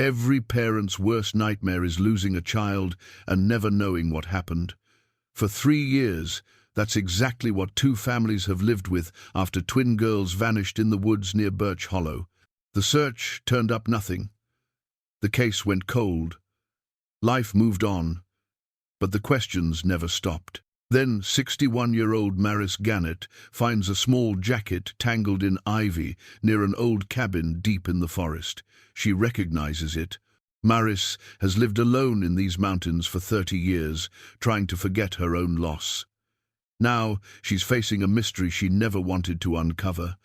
Every parent's worst nightmare is losing a child and never knowing what happened. For 3 years, that's exactly what 2 families have lived with after twin girls vanished in the woods near Birch Hollow. The search turned up nothing. The case went cold. Life moved on, but the questions never stopped. Then 61-year-old Maris Gannett finds a small jacket tangled in ivy near an old cabin deep in the forest. She recognizes it. Maris has lived alone in these mountains for 30 years, trying to forget her own loss. Now she's facing a mystery she never wanted to uncover.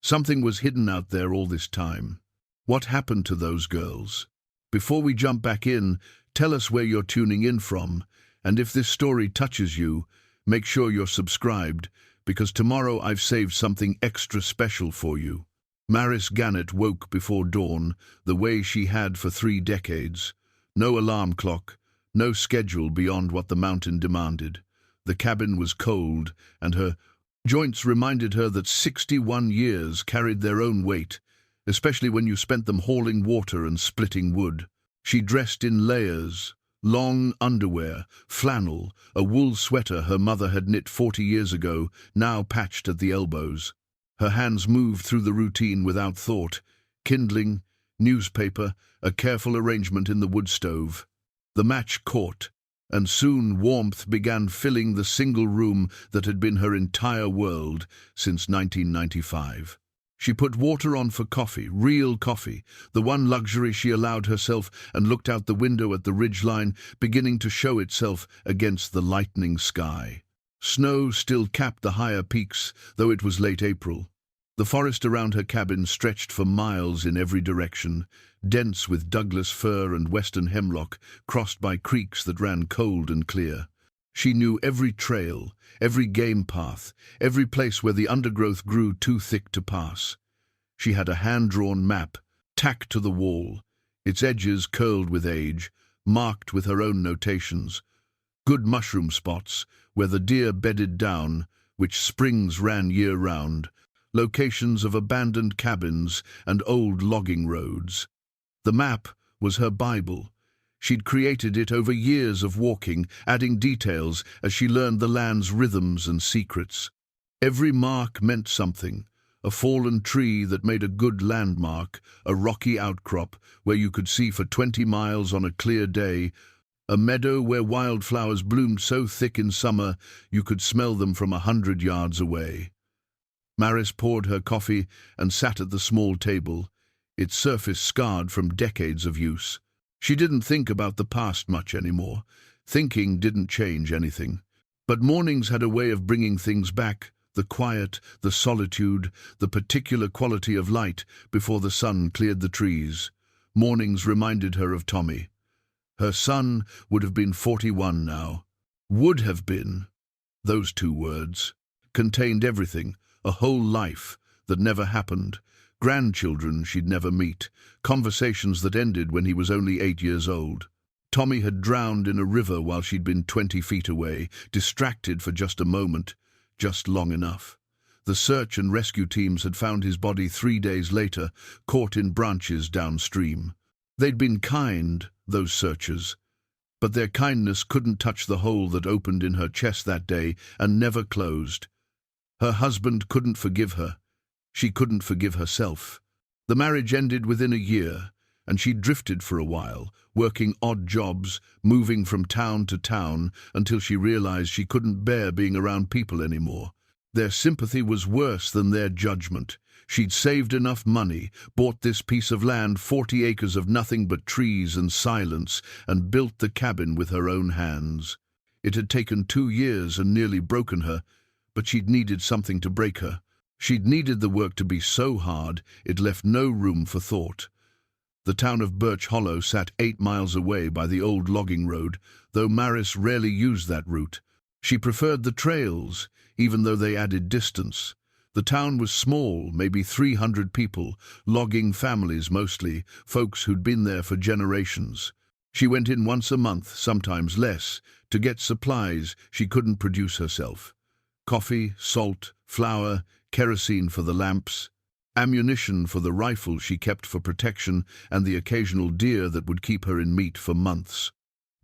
Something was hidden out there all this time. What happened to those girls? Before we jump back in, tell us where you're tuning in from, and if this story touches you, make sure you're subscribed, because tomorrow I've saved something extra special for you. Maris Gannett woke before dawn, the way she had for 3 decades. No alarm clock, no schedule beyond what the mountain demanded. The cabin was cold, and her joints reminded her that 61 years carried their own weight, especially when you spent them hauling water and splitting wood. She dressed in layers, long underwear, flannel, a wool sweater her mother had knit 40 years ago, now patched at the elbows. Her hands moved through the routine without thought. Kindling, newspaper, a careful arrangement in the wood stove. The match caught, and soon warmth began filling the single room that had been her entire world since 1995. She put water on for coffee, real coffee, the one luxury she allowed herself, and looked out the window at the ridgeline beginning to show itself against the lightening sky. Snow still capped the higher peaks, though it was late April. The forest around her cabin stretched for miles in every direction, dense with Douglas fir and western hemlock, crossed by creeks that ran cold and clear. She knew every trail, every game path, every place where the undergrowth grew too thick to pass. She had a hand-drawn map, tacked to the wall, its edges curled with age, marked with her own notations. Good mushroom spots, where the deer bedded down, which springs ran year-round, locations of abandoned cabins and old logging roads. The map was her Bible. She'd created it over years of walking, adding details as she learned the land's rhythms and secrets. Every mark meant something. A fallen tree that made a good landmark, a rocky outcrop where you could see for 20 miles on a clear day, a meadow where wildflowers bloomed so thick in summer you could smell them from 100 yards away. Maris poured her coffee and sat at the small table, its surface scarred from decades of use. She didn't think about the past much anymore. Thinking didn't change anything. But mornings had a way of bringing things back, the quiet, the solitude, the particular quality of light before the sun cleared the trees. Mornings reminded her of Tommy. Her son would have been 41 now. Would have been. Those 2 words contained everything, a whole life that never happened. Grandchildren she'd never meet, conversations that ended when he was only 8 years old. Tommy had drowned in a river while she'd been 20 feet away, distracted for just a moment, just long enough. The search and rescue teams had found his body 3 days later, caught in branches downstream. They'd been kind, those searchers, but their kindness couldn't touch the hole that opened in her chest that day and never closed. Her husband couldn't forgive her. She couldn't forgive herself. The marriage ended within a year, and she drifted for a while, working odd jobs, moving from town to town, until she realized she couldn't bear being around people anymore. Their sympathy was worse than their judgment. She'd saved enough money, bought this piece of land, 40 acres of nothing but trees and silence, and built the cabin with her own hands. It had taken 2 years and nearly broken her, but she'd needed something to break her. She'd needed the work to be so hard it left no room for thought. The town of Birch Hollow sat 8 miles away by the old logging road, though Maris rarely used that route. She preferred the trails, even though they added distance. The town was small, maybe 300 people, logging families mostly, folks who'd been there for generations. She went in once a month, sometimes less, to get supplies she couldn't produce herself. Coffee, salt, flour, kerosene for the lamps. ammunition for the rifle she kept for protection, and the occasional deer that would keep her in meat for months.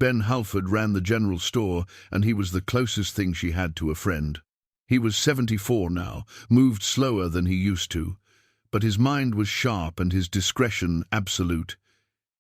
Ben Halford ran the general store, and he was the closest thing she had to a friend. He was 74 now, moved slower than he used to, but his mind was sharp and his discretion absolute.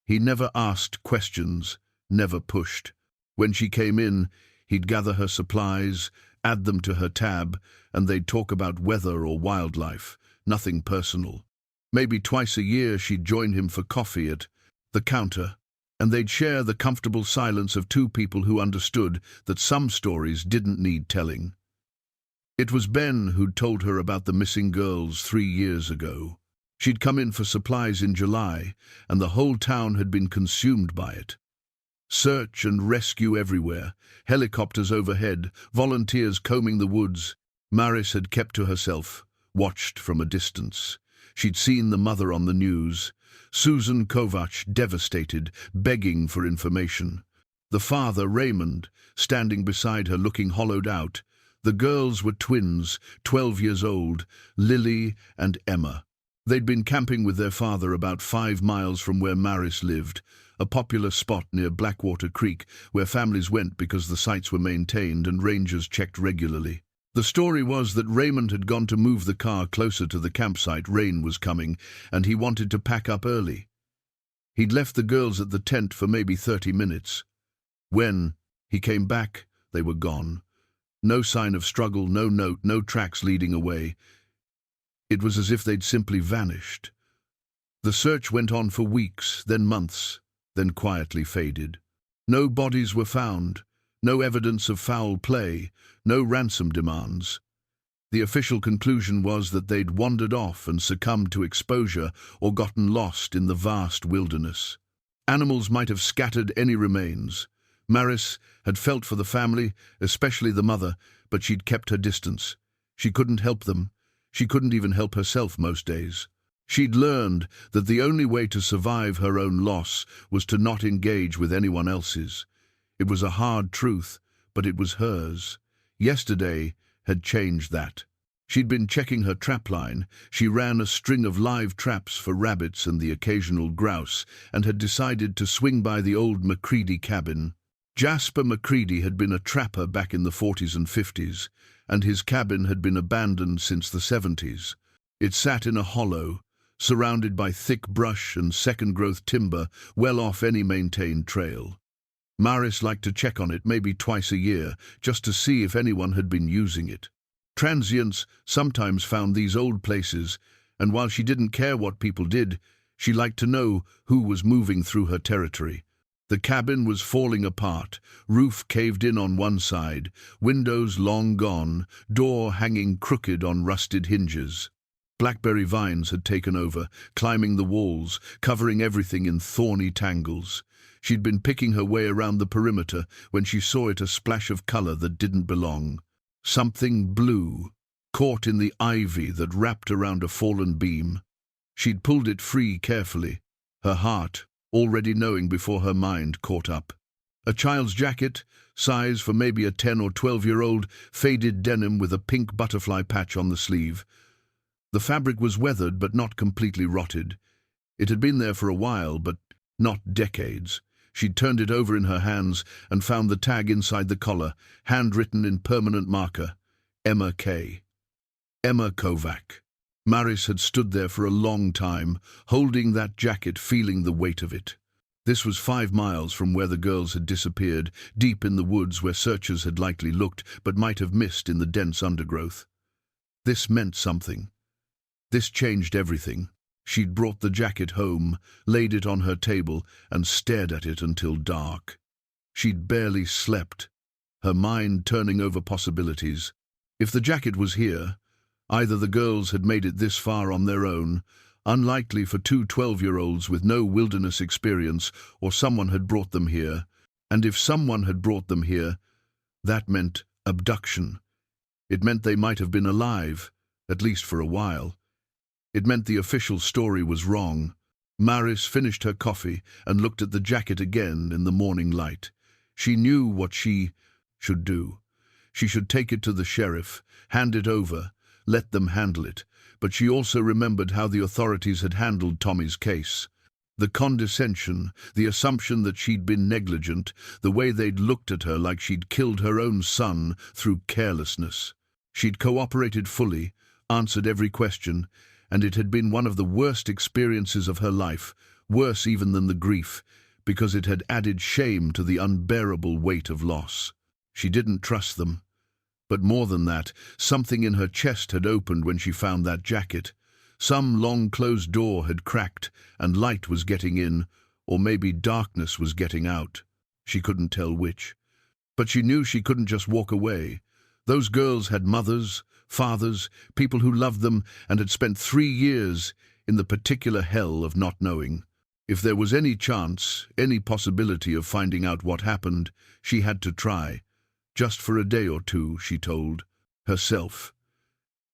He never asked questions, never pushed. When she came in, he'd gather her supplies, add them to her tab, and they'd talk about weather or wildlife, nothing personal. Maybe twice a year she'd join him for coffee at the counter, and they'd share the comfortable silence of two people who understood that some stories didn't need telling. It was Ben who'd told her about the missing girls 3 years ago. She'd come in for supplies in July, and the whole town had been consumed by it. Search and rescue everywhere, helicopters overhead, volunteers combing the woods. Maris had kept to herself, watched from a distance. She'd seen the mother on the news, Susan Kovacs devastated, begging for information. The father, Raymond, standing beside her looking hollowed out. The girls were twins, 12 years old, Lily and Emma. They'd been camping with their father about 5 miles from where Maris lived, a popular spot near Blackwater Creek where families went because the sites were maintained and rangers checked regularly. The story was that Raymond had gone to move the car closer to the campsite. Rain was coming, and he wanted to pack up early. He'd left the girls at the tent for maybe 30 minutes. When he came back, they were gone. No sign of struggle, no note, no tracks leading away. It was as if they'd simply vanished. The search went on for weeks, then months, then quietly faded. No bodies were found, no evidence of foul play, no ransom demands. The official conclusion was that they'd wandered off and succumbed to exposure or gotten lost in the vast wilderness. Animals might have scattered any remains. Maris had felt for the family, especially the mother, but she'd kept her distance. She couldn't help them. She couldn't even help herself most days. She'd learned that the only way to survive her own loss was to not engage with anyone else's. It was a hard truth, but it was hers. Yesterday had changed that. She'd been checking her trapline. She ran a string of live traps for rabbits and the occasional grouse, and had decided to swing by the old Macready cabin. Jasper Macready had been a trapper back in the 40s and 50s, and his cabin had been abandoned since the 70s. It sat in a hollow, surrounded by thick brush and second-growth timber, well off any maintained trail. Maris liked to check on it maybe twice a year, just to see if anyone had been using it. Transients sometimes found these old places, and while she didn't care what people did, she liked to know who was moving through her territory. The cabin was falling apart, roof caved in on one side, windows long gone, door hanging crooked on rusted hinges. Blackberry vines had taken over, climbing the walls, covering everything in thorny tangles. She'd been picking her way around the perimeter when she saw it, a splash of color that didn't belong. Something blue, caught in the ivy that wrapped around a fallen beam. She'd pulled it free carefully, her heart already knowing before her mind caught up. A child's jacket, size for maybe a 10 or 12-year-old, faded denim with a pink butterfly patch on the sleeve. The fabric was weathered but not completely rotted. It had been there for a while, but not decades. She'd turned it over in her hands and found the tag inside the collar, handwritten in permanent marker, Emma K. Emma Kovacs. Maris had stood there for a long time, holding that jacket, feeling the weight of it. This was 5 miles from where the girls had disappeared, deep in the woods where searchers had likely looked but might have missed in the dense undergrowth. This meant something. This changed everything. She'd brought the jacket home, laid it on her table, and stared at it until dark. She'd barely slept, her mind turning over possibilities. If the jacket was here, either the girls had made it this far on their own, unlikely for 2 12-year-olds with no wilderness experience, or someone had brought them here. And if someone had brought them here, that meant abduction. It meant they might have been alive, at least for a while. It meant the official story was wrong. Maris finished her coffee and looked at the jacket again in the morning light. She knew what she should do. She should take it to the sheriff, hand it over, let them handle it. but she also remembered how the authorities had handled Tommy's case. The condescension, the assumption that she'd been negligent, the way they'd looked at her like she'd killed her own son through carelessness. She'd cooperated fully, answered every question, and it had been one of the worst experiences of her life, worse even than the grief, because it had added shame to the unbearable weight of loss. She didn't trust them. But more than that, something in her chest had opened when she found that jacket. Some long-closed door had cracked, and light was getting in, or maybe darkness was getting out. She couldn't tell which. But she knew she couldn't just walk away. Those girls had mothers, fathers, people who loved them, and had spent 3 years in the particular hell of not knowing. If there was any chance, any possibility of finding out what happened, she had to try. Just for a day or two, she told herself.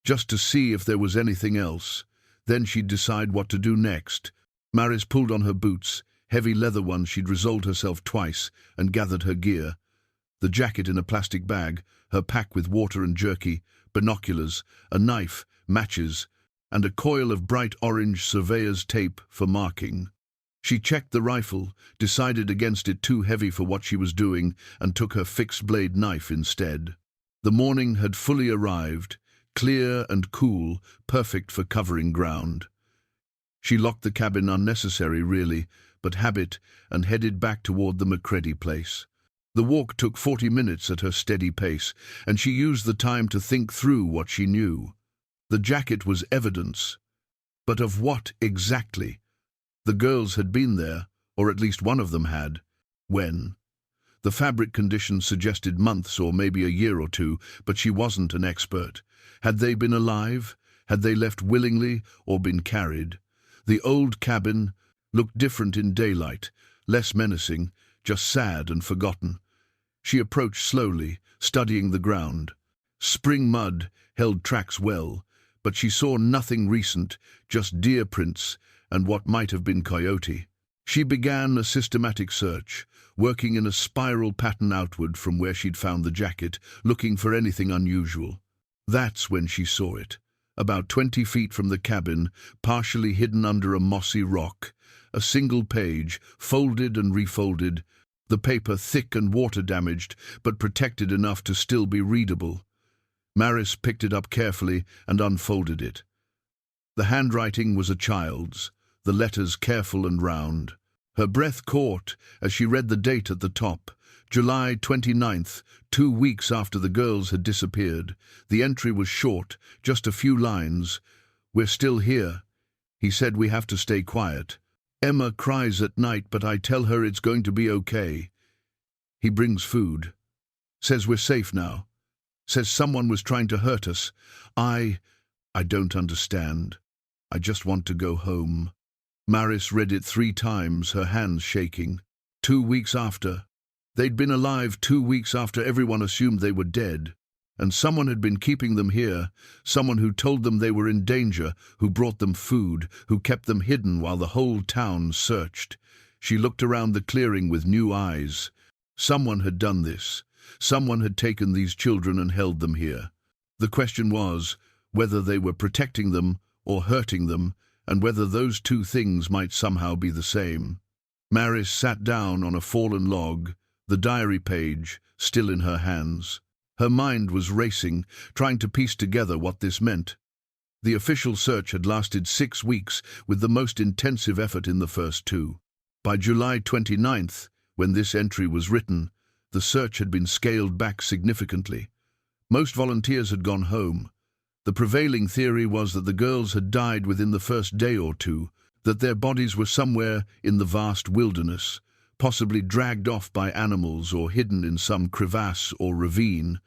Just to see if there was anything else. Then she'd decide what to do next. Maris pulled on her boots, heavy leather ones she'd resoled herself twice, and gathered her gear. The jacket in a plastic bag, her pack with water and jerky, binoculars, a knife, matches, and a coil of bright orange surveyor's tape for marking. She checked the rifle, decided against it too heavy for what she was doing, and took her fixed-blade knife instead. The morning had fully arrived, clear and cool, perfect for covering ground. She locked the cabin, unnecessary really, but habit, and headed back toward the Macready place. The walk took 40 minutes at her steady pace, and she used the time to think through what she knew. The jacket was evidence. But of what exactly? The girls had been there, or at least one of them had. When? The fabric conditions suggested months or maybe a year or two, but she wasn't an expert. Had they been alive? Had they left willingly or been carried? The old cabin looked different in daylight, less menacing, just sad and forgotten. She approached slowly, studying the ground. Spring mud held tracks well, but she saw nothing recent, just deer prints and what might have been coyote. She began a systematic search, working in a spiral pattern outward from where she'd found the jacket, looking for anything unusual. That's when she saw it. About 20 feet from the cabin, partially hidden under a mossy rock, a single page, folded and refolded, the paper thick and water-damaged, but protected enough to still be readable. Maris picked it up carefully and unfolded it. The handwriting was a child's, the letters careful and round. Her breath caught as she read the date at the top, July 29th, 2 weeks after the girls had disappeared. The entry was short, just a few lines. "We're still here. He said we have to stay quiet. Emma cries at night, but I tell her it's going to be okay. He brings food. Says we're safe now. Says someone was trying to hurt us. I don't understand. I just want to go home." Maris read it 3 times, her hands shaking. 2 weeks after. They'd been alive 2 weeks after everyone assumed they were dead. And someone had been keeping them here, someone who told them they were in danger, who brought them food, who kept them hidden while the whole town searched. She looked around the clearing with new eyes. Someone had done this. Someone had taken these children and held them here. The question was whether they were protecting them or hurting them, and whether those two things might somehow be the same. Maris sat down on a fallen log, the diary page still in her hands. Her mind was racing, trying to piece together what this meant. The official search had lasted 6 weeks, with the most intensive effort in the first 2. By July 29th, when this entry was written, the search had been scaled back significantly. Most volunteers had gone home. The prevailing theory was that the girls had died within the first day or 2, that their bodies were somewhere in the vast wilderness, possibly dragged off by animals or hidden in some crevasse or ravine.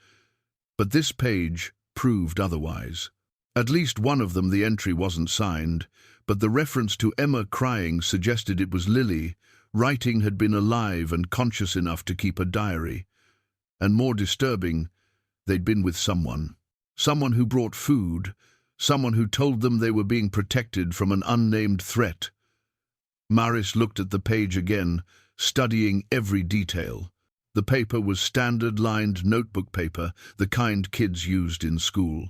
But this page proved otherwise. At least one of them, the entry wasn't signed, but the reference to Emma crying suggested it was Lily. Writing had been alive and conscious enough to keep a diary. And more disturbing, they'd been with someone. Someone who brought food, someone who told them they were being protected from an unnamed threat. Maris looked at the page again, studying every detail. The paper was standard lined notebook paper, the kind kids used in school.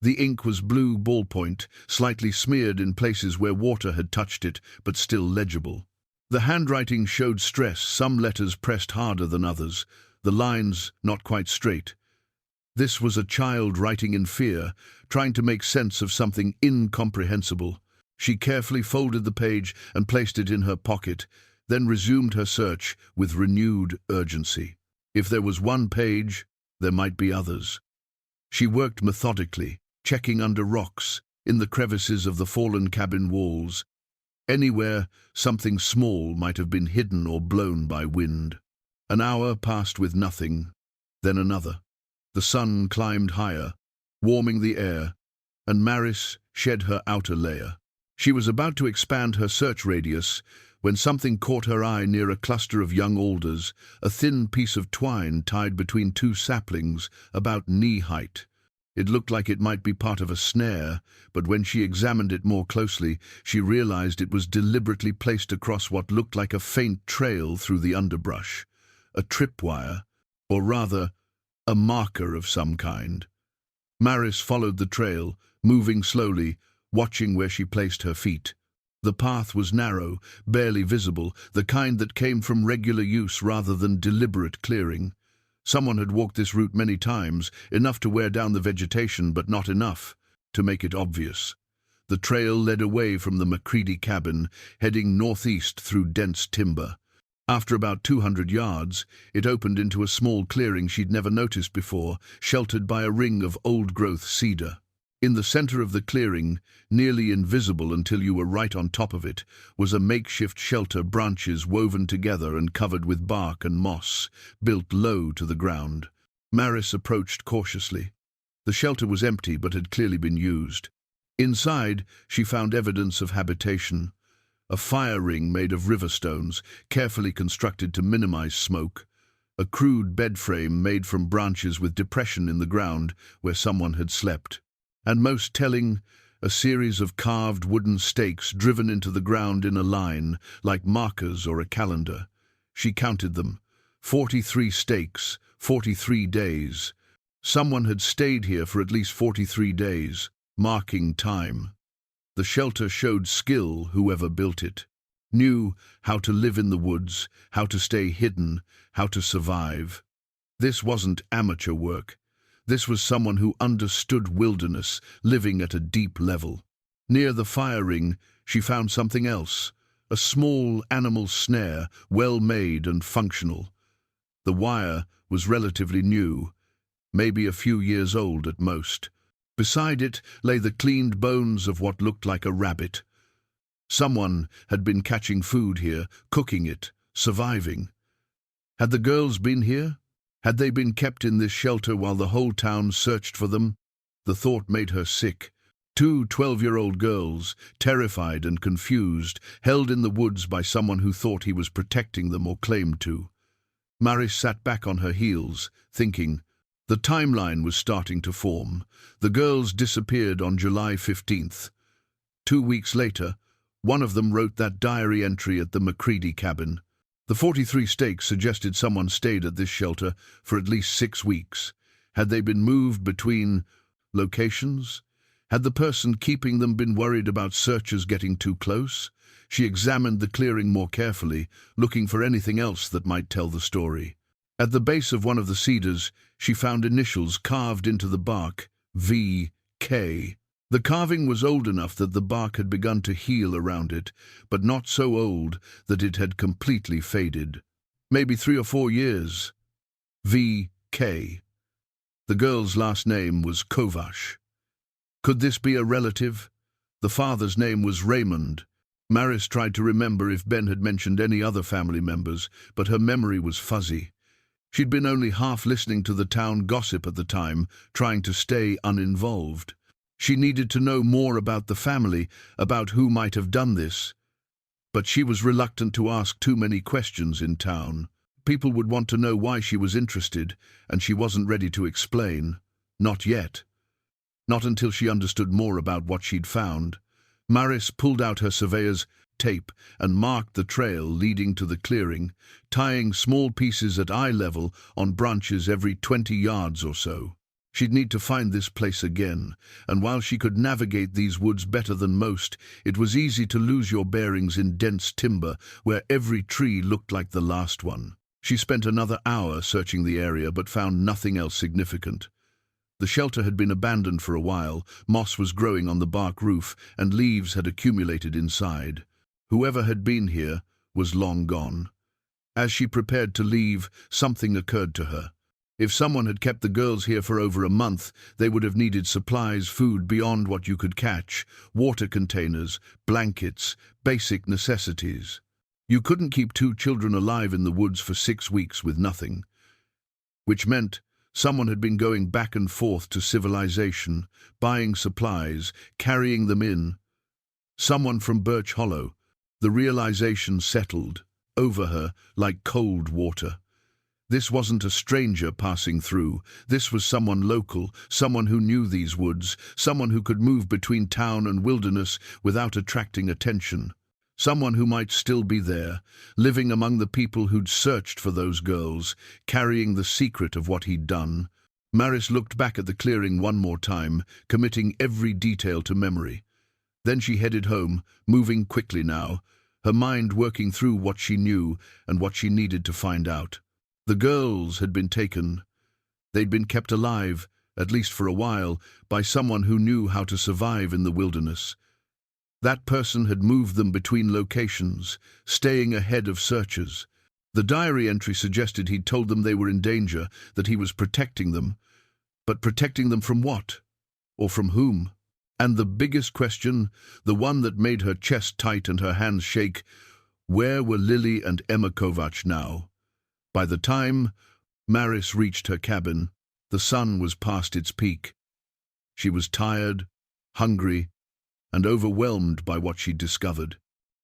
The ink was blue ballpoint, slightly smeared in places where water had touched it, but still legible. The handwriting showed stress, some letters pressed harder than others, the lines not quite straight. This was a child writing in fear, trying to make sense of something incomprehensible. She carefully folded the page and placed it in her pocket, then resumed her search with renewed urgency. If there was one page, there might be others. She worked methodically, checking under rocks, in the crevices of the fallen cabin walls. Anywhere something small might have been hidden or blown by wind. An hour passed with nothing, then another. The sun climbed higher, warming the air, and Maris shed her outer layer. She was about to expand her search radius when something caught her eye near a cluster of young alders, a thin piece of twine tied between two saplings about knee-height. It looked like it might be part of a snare, but when she examined it more closely, she realized it was deliberately placed across what looked like a faint trail through the underbrush. A tripwire, or rather, a marker of some kind. Maris followed the trail, moving slowly, watching where she placed her feet. The path was narrow, barely visible, the kind that came from regular use rather than deliberate clearing. Someone had walked this route many times, enough to wear down the vegetation, but not enough to make it obvious. The trail led away from the McCready cabin, heading northeast through dense timber. After about 200 yards, it opened into a small clearing she'd never noticed before, sheltered by a ring of old-growth cedar. In the center of the clearing, nearly invisible until you were right on top of it, was a makeshift shelter, branches woven together and covered with bark and moss, built low to the ground. Maris approached cautiously. The shelter was empty but had clearly been used. Inside, she found evidence of habitation. A fire ring made of river stones, carefully constructed to minimize smoke. A crude bed frame made from branches with depression in the ground where someone had slept. And most telling, a series of carved wooden stakes driven into the ground in a line, like markers or a calendar. She counted them. 43 stakes, 43 days. Someone had stayed here for at least 43 days, marking time. The shelter showed skill, whoever built it. Knew how to live in the woods, how to stay hidden, how to survive. This wasn't amateur work. This was someone who understood wilderness, living at a deep level. Near the fire ring, she found something else, a small animal snare, well made and functional. The wire was relatively new, maybe a few years old at most. Beside it lay the cleaned bones of what looked like a rabbit. Someone had been catching food here, cooking it, surviving. Had the girls been here? Had they been kept in this shelter while the whole town searched for them? The thought made her sick. 2 12-year-old girls, terrified and confused, held in the woods by someone who thought he was protecting them or claimed to. Maris sat back on her heels, thinking. The timeline was starting to form. The girls disappeared on July 15th. 2 weeks later, one of them wrote that diary entry at the McCready cabin. The 43 stakes suggested someone stayed at this shelter for at least 6 weeks. Had they been moved between locations? Had the person keeping them been worried about searchers getting too close? She examined the clearing more carefully, looking for anything else that might tell the story. At the base of one of the cedars, she found initials carved into the bark, V.K. The carving was old enough that the bark had begun to heal around it, but not so old that it had completely faded. Maybe 3 or 4 years. V.K. The girl's last name was Kovash. Could this be a relative? The father's name was Raymond. Maris tried to remember if Ben had mentioned any other family members, but her memory was fuzzy. She'd been only half listening to the town gossip at the time, trying to stay uninvolved. She needed to know more about the family, about who might have done this. But she was reluctant to ask too many questions in town. People would want to know why she was interested, and she wasn't ready to explain. Not yet. Not until she understood more about what she'd found. Maris pulled out her surveyor's tape and marked the trail leading to the clearing, tying small pieces at eye level on branches every 20 yards or so. She'd need to find this place again, and while she could navigate these woods better than most, it was easy to lose your bearings in dense timber where every tree looked like the last one. She spent another hour searching the area but found nothing else significant. The shelter had been abandoned for a while, moss was growing on the bark roof, and leaves had accumulated inside. Whoever had been here was long gone. As she prepared to leave, something occurred to her. If someone had kept the girls here for over a month, they would have needed supplies, food beyond what you could catch, water containers, blankets, basic necessities. You couldn't keep 2 children alive in the woods for 6 weeks with nothing. Which meant someone had been going back and forth to civilization, buying supplies, carrying them in. Someone from Birch Hollow. The realization settled over her like cold water. This wasn't a stranger passing through. This was someone local, someone who knew these woods, someone who could move between town and wilderness without attracting attention. Someone who might still be there, living among the people who'd searched for those girls, carrying the secret of what he'd done. Maris looked back at the clearing one more time, committing every detail to memory. Then she headed home, moving quickly now, her mind working through what she knew and what she needed to find out. The girls had been taken. They'd been kept alive, at least for a while, by someone who knew how to survive in the wilderness. That person had moved them between locations, staying ahead of searchers. The diary entry suggested he'd told them they were in danger, that he was protecting them. But protecting them from what? Or from whom? And the biggest question, the one that made her chest tight and her hands shake, where were Lily and Emma Kovac now? By the time Maris reached her cabin, the sun was past its peak. She was tired, hungry, and overwhelmed by what she'd discovered.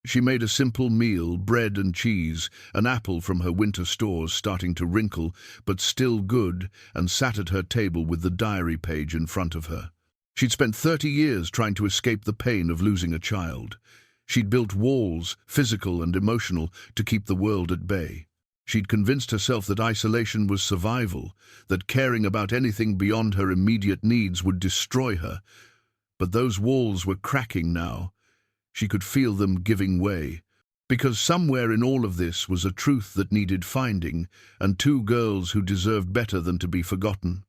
She made a simple meal, bread and cheese, an apple from her winter stores starting to wrinkle, but still good, and sat at her table with the diary page in front of her. She'd spent 30 years trying to escape the pain of losing a child. She'd built walls, physical and emotional, to keep the world at bay. She'd convinced herself that isolation was survival, that caring about anything beyond her immediate needs would destroy her. But those walls were cracking now. She could feel them giving way. Because somewhere in all of this was a truth that needed finding, and 2 girls who deserved better than to be forgotten.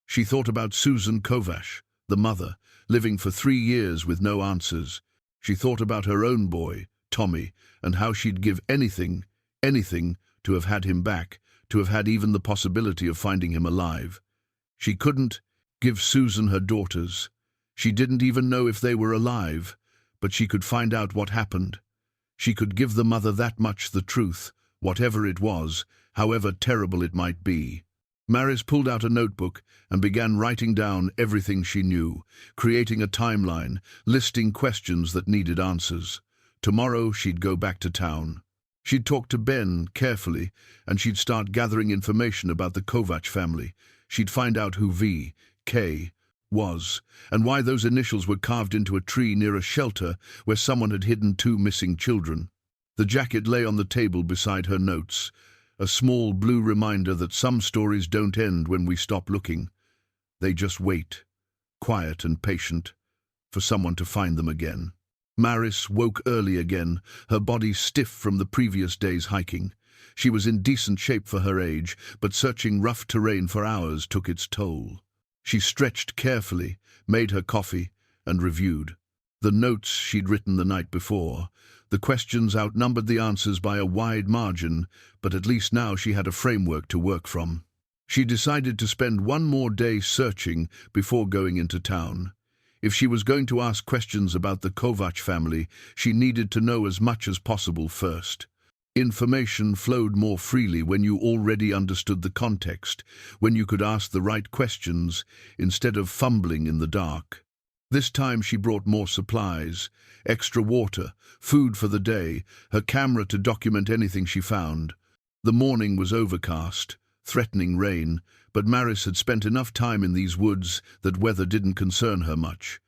She thought about Susan Kovac, the mother, living for 3 years with no answers. She thought about her own boy, Tommy, and how she'd give anything, to have had him back, to have had even the possibility of finding him alive. She couldn't give Susan her daughters. She didn't even know if they were alive, but she could find out what happened. She could give the mother that much the truth, whatever it was, however terrible it might be. Maris pulled out a notebook and began writing down everything she knew, creating a timeline, listing questions that needed answers. Tomorrow she'd go back to town. She'd talk to Ben carefully, and she'd start gathering information about the Kovac family. She'd find out who V.K. was, and why those initials were carved into a tree near a shelter where someone had hidden 2 missing children. The jacket lay on the table beside her notes, a small blue reminder that some stories don't end when we stop looking. They just wait, quiet and patient, for someone to find them again. Maris woke early again, her body stiff from the previous day's hiking. She was in decent shape for her age, but searching rough terrain for hours took its toll. She stretched carefully, made her coffee, and reviewed the notes she'd written the night before. The questions outnumbered the answers by a wide margin, but at least now she had a framework to work from. She decided to spend one more day searching before going into town. If she was going to ask questions about the Kovac family, she needed to know as much as possible first. Information flowed more freely when you already understood the context, when you could ask the right questions instead of fumbling in the dark. This time she brought more supplies, extra water, food for the day, her camera to document anything she found. The morning was overcast, threatening rain, but Maris had spent enough time in these woods that weather didn't concern her much.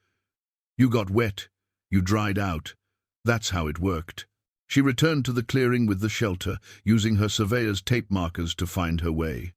You got wet, you dried out. That's how it worked. She returned to the clearing with the shelter, using her surveyor's tape markers to find her way.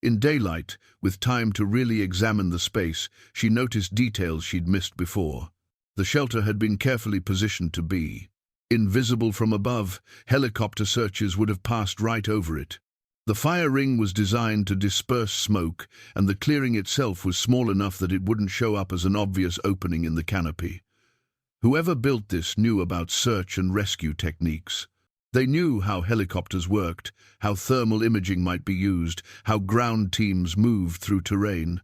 In daylight, with time to really examine the space, she noticed details she'd missed before. The shelter had been carefully positioned to be invisible from above. Helicopter searchers would have passed right over it. The fire ring was designed to disperse smoke, and the clearing itself was small enough that it wouldn't show up as an obvious opening in the canopy. Whoever built this knew about search and rescue techniques. They knew how helicopters worked, how thermal imaging might be used, how ground teams moved through terrain.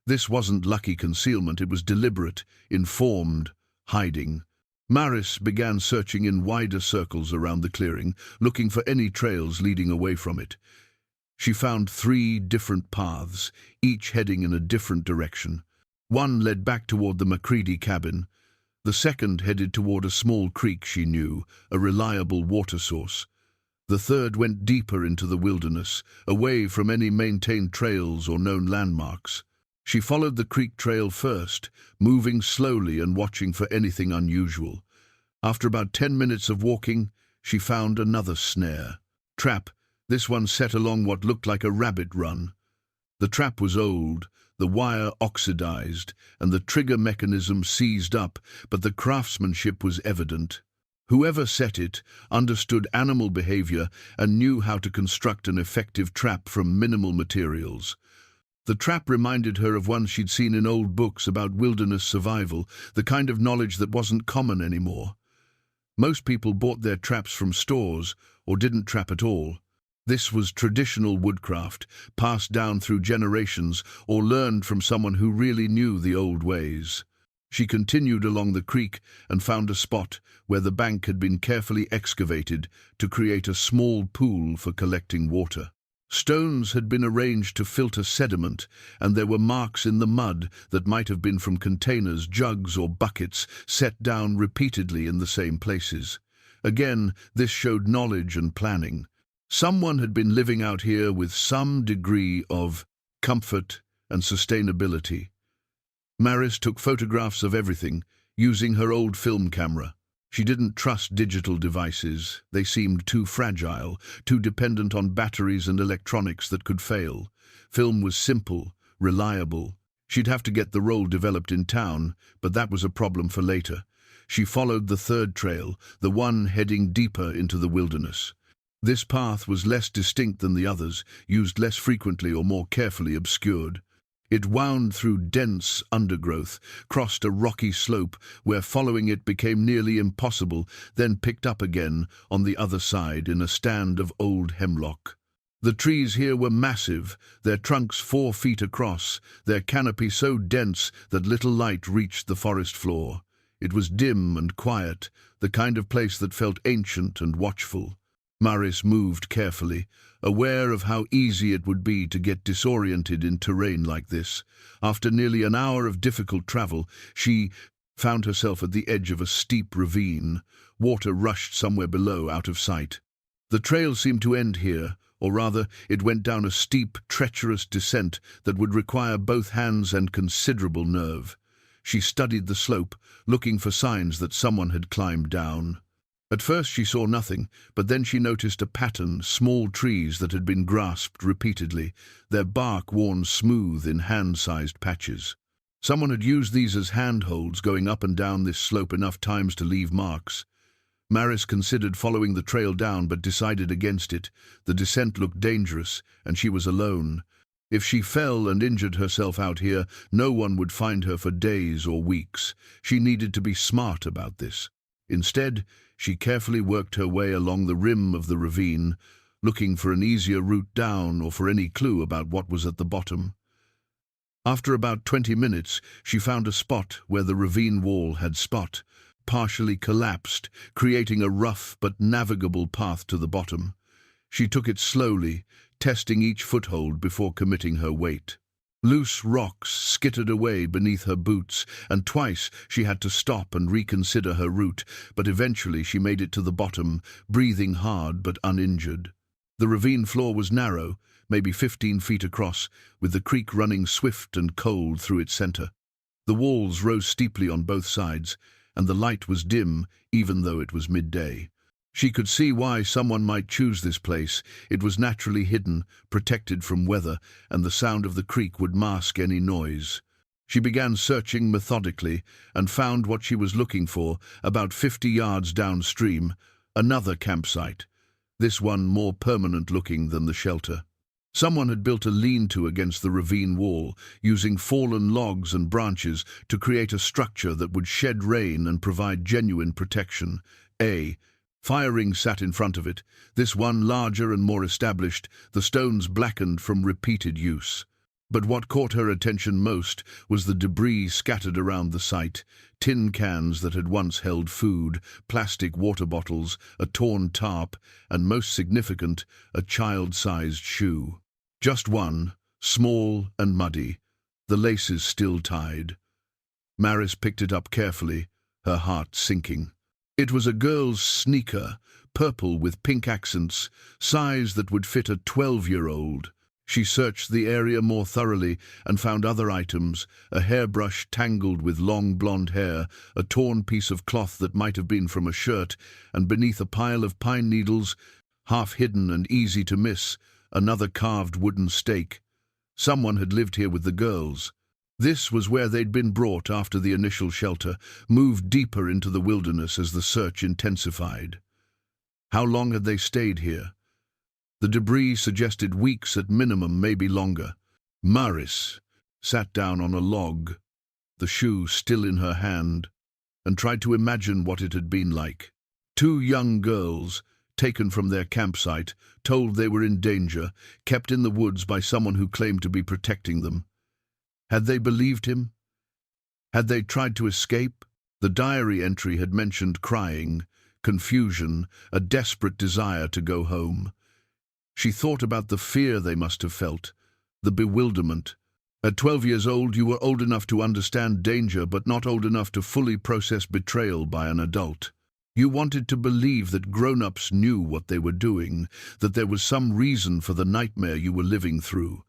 This wasn't lucky concealment, it was deliberate, informed, hiding. Maris began searching in wider circles around the clearing, looking for any trails leading away from it. She found 3 different paths, each heading in a different direction. One led back toward the MacCready cabin. The second headed toward a small creek she knew, a reliable water source. The third went deeper into the wilderness, away from any maintained trails or known landmarks. She followed the creek trail first, moving slowly and watching for anything unusual. After about 10 minutes of walking, she found another snare. Trap, this one set along what looked like a rabbit run. The trap was old, the wire oxidized, and the trigger mechanism seized up, but the craftsmanship was evident. Whoever set it understood animal behavior and knew how to construct an effective trap from minimal materials. The trap reminded her of one she'd seen in old books about wilderness survival, the kind of knowledge that wasn't common anymore. Most people bought their traps from stores or didn't trap at all. This was traditional woodcraft, passed down through generations or learned from someone who really knew the old ways. She continued along the creek and found a spot where the bank had been carefully excavated to create a small pool for collecting water. Stones had been arranged to filter sediment, and there were marks in the mud that might have been from containers, jugs, or buckets set down repeatedly in the same places. Again, this showed knowledge and planning. Someone had been living out here with some degree of comfort and sustainability. Maris took photographs of everything, using her old film camera. She didn't trust digital devices. They seemed too fragile, too dependent on batteries and electronics that could fail. Film was simple, reliable. She'd have to get the roll developed in town, but that was a problem for later. She followed the third trail, the one heading deeper into the wilderness. This path was less distinct than the others, used less frequently or more carefully obscured. It wound through dense undergrowth, crossed a rocky slope where following it became nearly impossible, then picked up again on the other side in a stand of old hemlock. The trees here were massive, their trunks 4 feet across, their canopy so dense that little light reached the forest floor. It was dim and quiet, the kind of place that felt ancient and watchful. Maris moved carefully, aware of how easy it would be to get disoriented in terrain like this. After nearly an hour of difficult travel, she found herself at the edge of a steep ravine. Water rushed somewhere below, out of sight. The trail seemed to end here, or rather, it went down a steep, treacherous descent that would require both hands and considerable nerve. She studied the slope, looking for signs that someone had climbed down. At first she saw nothing, but then she noticed a pattern, small trees that had been grasped repeatedly, their bark worn smooth in hand-sized patches. Someone had used these as handholds going up and down this slope enough times to leave marks. Maris considered following the trail down but decided against it. The descent looked dangerous, and she was alone. If she fell and injured herself out here, no one would find her for days or weeks. She needed to be smart about this. Instead, she carefully worked her way along the rim of the ravine, looking for an easier route down or for any clue about what was at the bottom. After about 20 minutes, she found a spot where the ravine wall had partially collapsed, creating a rough but navigable path to the bottom. She took it slowly, testing each foothold before committing her weight. Loose rocks skittered away beneath her boots, and twice she had to stop and reconsider her route, but eventually she made it to the bottom, breathing hard but uninjured. The ravine floor was narrow, maybe 15 feet across, with the creek running swift and cold through its center. The walls rose steeply on both sides, and the light was dim even though it was midday. She could see why someone might choose this place. It was naturally hidden, protected from weather, and the sound of the creek would mask any noise. She began searching methodically and found what she was looking for, about 50 yards downstream, another campsite, this one more permanent-looking than the shelter. Someone had built a lean-to against the ravine wall, using fallen logs and branches to create a structure that would shed rain and provide genuine protection. A fire ring sat in front of it, this one larger and more established, the stones blackened from repeated use. But what caught her attention most was the debris scattered around the site, tin cans that had once held food, plastic water bottles, a torn tarp, and most significant, a child-sized shoe. Just one, small and muddy, the laces still tied. Maris picked it up carefully, her heart sinking. It was a girl's sneaker, purple with pink accents, size that would fit a 12-year-old. She searched the area more thoroughly and found other items, a hairbrush tangled with long blonde hair, a torn piece of cloth that might have been from a shirt, and beneath a pile of pine needles, half hidden and easy to miss, another carved wooden stake. Someone had lived here with the girls. This was where they'd been brought after the initial shelter, moved deeper into the wilderness as the search intensified. How long had they stayed here? The debris suggested weeks at minimum, maybe longer. Maris sat down on a log, the shoe still in her hand, and tried to imagine what it had been like. Two young girls, taken from their campsite, told they were in danger, kept in the woods by someone who claimed to be protecting them. Had they believed him? Had they tried to escape? The diary entry had mentioned crying, confusion, a desperate desire to go home. She thought about the fear they must have felt, the bewilderment. At 12 years old, you were old enough to understand danger, but not old enough to fully process betrayal by an adult. You wanted to believe that grown-ups knew what they were doing, that there was some reason for the nightmare you were living through.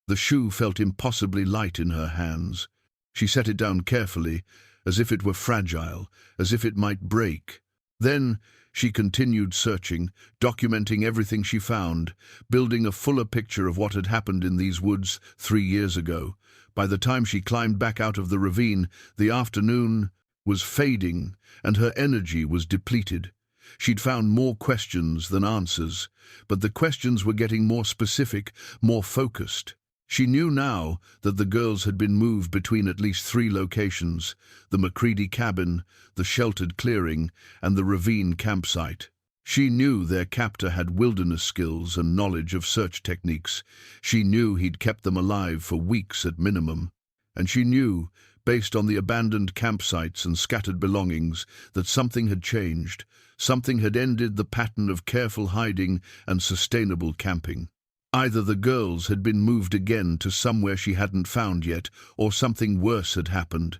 The shoe felt impossibly light in her hands. She set it down carefully, as if it were fragile, as if it might break. Then she continued searching, documenting everything she found, building a fuller picture of what had happened in these woods 3 years ago. By the time she climbed back out of the ravine, the afternoon was fading and her energy was depleted. She'd found more questions than answers, but the questions were getting more specific, more focused. She knew now that the girls had been moved between at least 3 locations: the McCready cabin, the sheltered clearing, and the ravine campsite. She knew their captor had wilderness skills and knowledge of search techniques. She knew he'd kept them alive for weeks at minimum. And she knew, based on the abandoned campsites and scattered belongings, that something had changed. Something had ended the pattern of careful hiding and sustainable camping. Either the girls had been moved again to somewhere she hadn't found yet, or something worse had happened.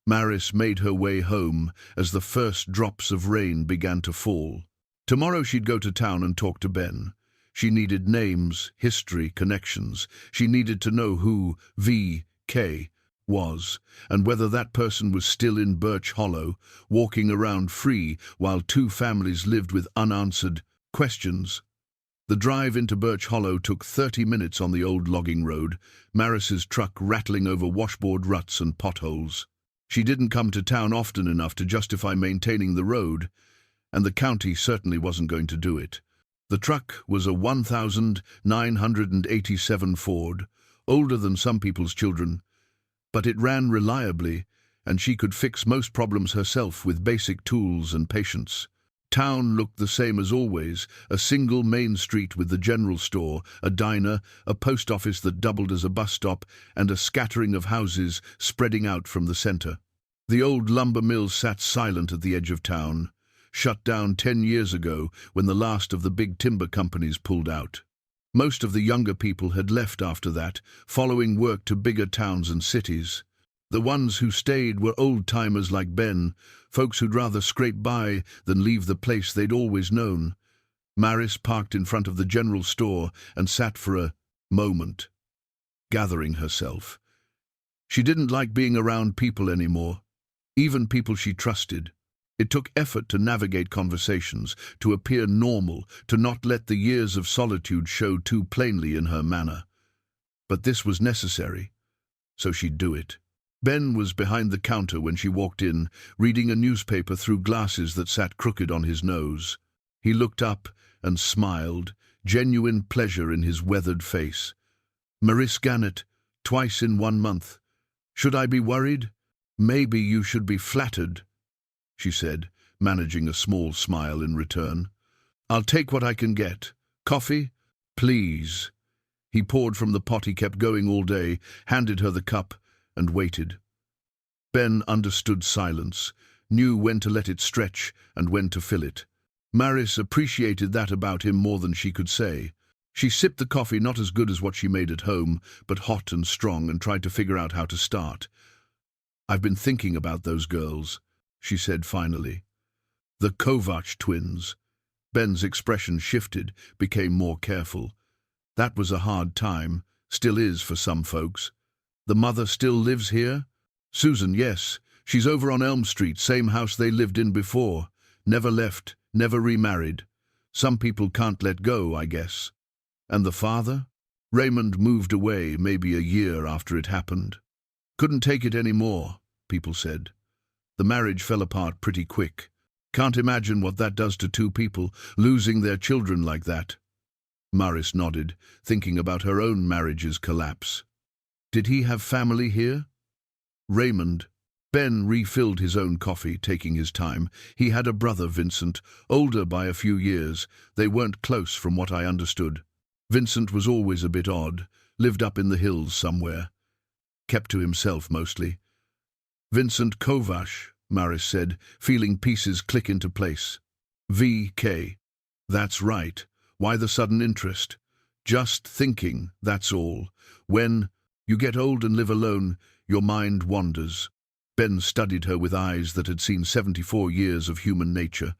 Maris made her way home as the first drops of rain began to fall. Tomorrow she'd go to town and talk to Ben. She needed names, history, connections. She needed to know who V.K. was, and whether that person was still in Birch Hollow, walking around free while 2 families lived with unanswered questions. The drive into Birch Hollow took 30 minutes on the old logging road, Maris's truck rattling over washboard ruts and potholes. She didn't come to town often enough to justify maintaining the road, and the county certainly wasn't going to do it. The truck was a 1987 Ford, older than some people's children, but it ran reliably, and she could fix most problems herself with basic tools and patience. Town looked the same as always, a single main street with the general store, a diner, a post office that doubled as a bus stop, and a scattering of houses spreading out from the center. The old lumber mill sat silent at the edge of town, shut down 10 years ago when the last of the big timber companies pulled out. Most of the younger people had left after that, following work to bigger towns and cities. The ones who stayed were old-timers like Ben, folks who'd rather scrape by than leave the place they'd always known. Maris parked in front of the general store and sat for a moment, gathering herself. She didn't like being around people anymore, even people she trusted. It took effort to navigate conversations, to appear normal, to not let the years of solitude show too plainly in her manner. But this was necessary, so she'd do it. Ben was behind the counter when she walked in, reading a newspaper through glasses that sat crooked on his nose. He looked up and smiled, genuine pleasure in his weathered face. "Maris Gannett, twice in 1 month. Should I be worried? Maybe you should be flattered," she said, managing a small smile in return. "I'll take what I can get. Coffee? Please." He poured from the pot he kept going all day, handed her the cup, and waited. Ben understood silence, knew when to let it stretch and when to fill it. Maris appreciated that about him more than she could say. She sipped the coffee, not as good as what she made at home, but hot and strong, and tried to figure out how to start. "I've been thinking about those girls," she said finally. "The Kovac twins." Ben's expression shifted, became more careful. "That was a hard time, still is for some folks. The mother still lives here?" "Susan, yes. She's over on Elm Street, same house they lived in before. Never left, never remarried. Some people can't let go, I guess." "And the father?" "Raymond moved away maybe a year after it happened. Couldn't take it anymore, people said. The marriage fell apart pretty quick. Can't imagine what that does to two people, losing their children like that." Maris nodded, thinking about her own marriage's collapse. "Did he have family here?" "Raymond." Ben refilled his own coffee, taking his time. "He had a brother, Vincent, older by a few years. They weren't close from what I understood. Vincent was always a bit odd, lived up in the hills somewhere. Kept to himself mostly." "Vincent Kovac," Maris said, feeling pieces click into place. "V.K. That's right. Why the sudden interest?" "Just thinking, that's all. When you get old and live alone, your mind wanders." Ben studied her with eyes that had seen 74 years of human nature.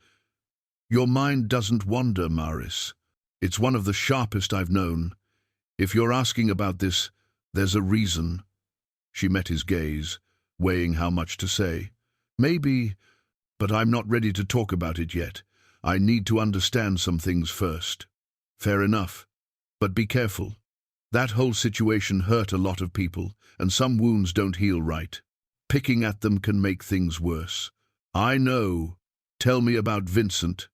"Your mind doesn't wander, Maris. It's one of the sharpest I've known. If you're asking about this, there's a reason." She met his gaze, weighing how much to say. "Maybe, but I'm not ready to talk about it yet. I need to understand some things first." "Fair enough. But be careful. That whole situation hurt a lot of people, and some wounds don't heal right. Picking at them can make things worse." "I know. Tell me about Vincent."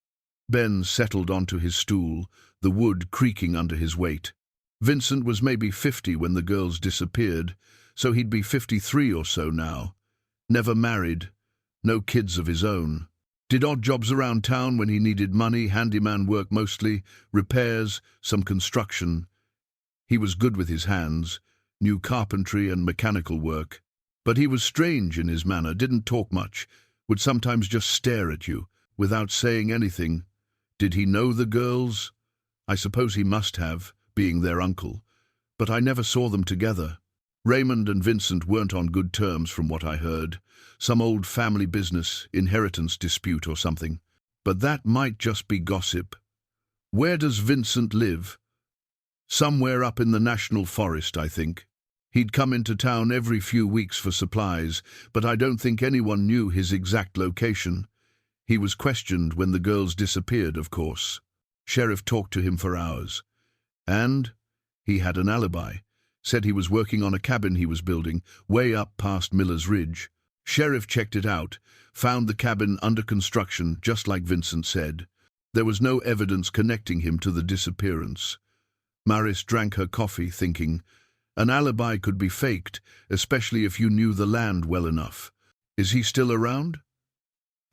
Ben settled onto his stool, the wood creaking under his weight. "Vincent was maybe 50 when the girls disappeared, so he'd be 53 or so now. Never married, no kids of his own. Did odd jobs around town when he needed money, handyman work mostly, repairs, some construction. He was good with his hands, knew carpentry and mechanical work. But he was strange in his manner, didn't talk much, would sometimes just stare at you, without saying anything." "Did he know the girls?" "I suppose he must have, being their uncle. But I never saw them together. Raymond and Vincent weren't on good terms from what I heard. Some old family business, inheritance dispute or something. But that might just be gossip." "Where does Vincent live?" "Somewhere up in the National Forest, I think. He'd come into town every few weeks for supplies, but I don't think anyone knew his exact location. He was questioned when the girls disappeared, of course. Sheriff talked to him for hours. And he had an alibi. Said he was working on a cabin he was building, way up past Miller's Ridge. Sheriff checked it out, found the cabin under construction, just like Vincent said. There was no evidence connecting him to the disappearance." Maris drank her coffee, thinking, an alibi could be faked, especially if you knew the land well enough. "Is he still around?"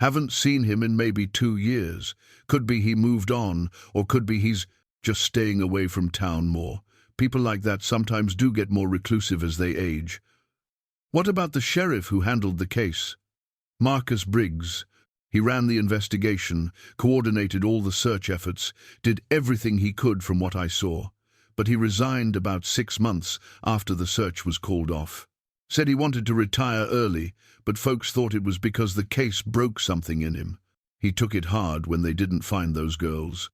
"Haven't seen him in maybe 2 years. Could be he moved on, or could be he's just staying away from town more. People like that sometimes do get more reclusive as they age." "What about the sheriff who handled the case?" "Marcus Briggs. He ran the investigation, coordinated all the search efforts, did everything he could from what I saw. But he resigned about 6 months after the search was called off. Said he wanted to retire early, but folks thought it was because the case broke something in him. He took it hard when they didn't find those girls."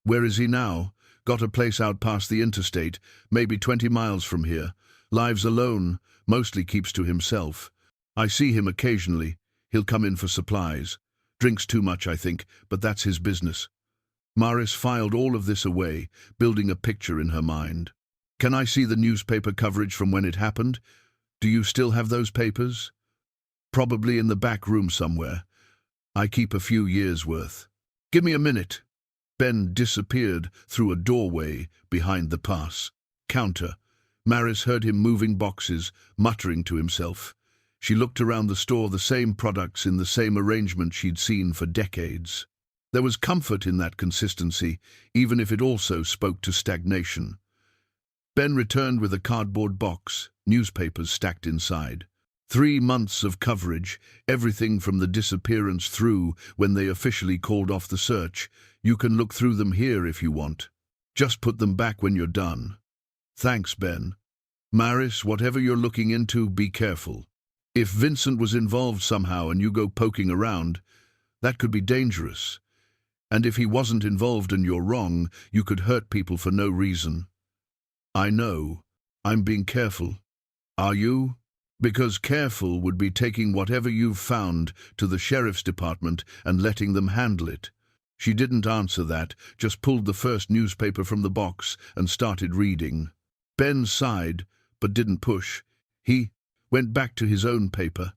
"Where is he now?" "Got a place out past the interstate, maybe 20 miles from here. Lives alone, mostly keeps to himself. I see him occasionally. He'll come in for supplies." Drinks too much, I think, but that's his business. Maris filed all of this away, building a picture in her mind. Can I see the newspaper coverage from when it happened? Do you still have those papers? Probably in the back room somewhere. I keep a few years' worth. Give me a minute. Ben disappeared through a doorway behind the pass counter. Maris heard him moving boxes, muttering to himself. She looked around the store, the same products in the same arrangement she'd seen for decades. There was comfort in that consistency, even if it also spoke to stagnation. Ben returned with a cardboard box, newspapers stacked inside. 3 months of coverage, everything from the disappearance through when they officially called off the search. You can look through them here if you want. Just put them back when you're done. Thanks, Ben. Maris, whatever you're looking into, be careful. If Vincent was involved somehow and you go poking around, that could be dangerous. And if he wasn't involved and you're wrong, you could hurt people for no reason. I know. I'm being careful. Are you? Because careful would be taking whatever you've found to the sheriff's department and letting them handle it. She didn't answer that, just pulled the first newspaper from the box and started reading. Ben sighed, but didn't push. He went back to his own paper,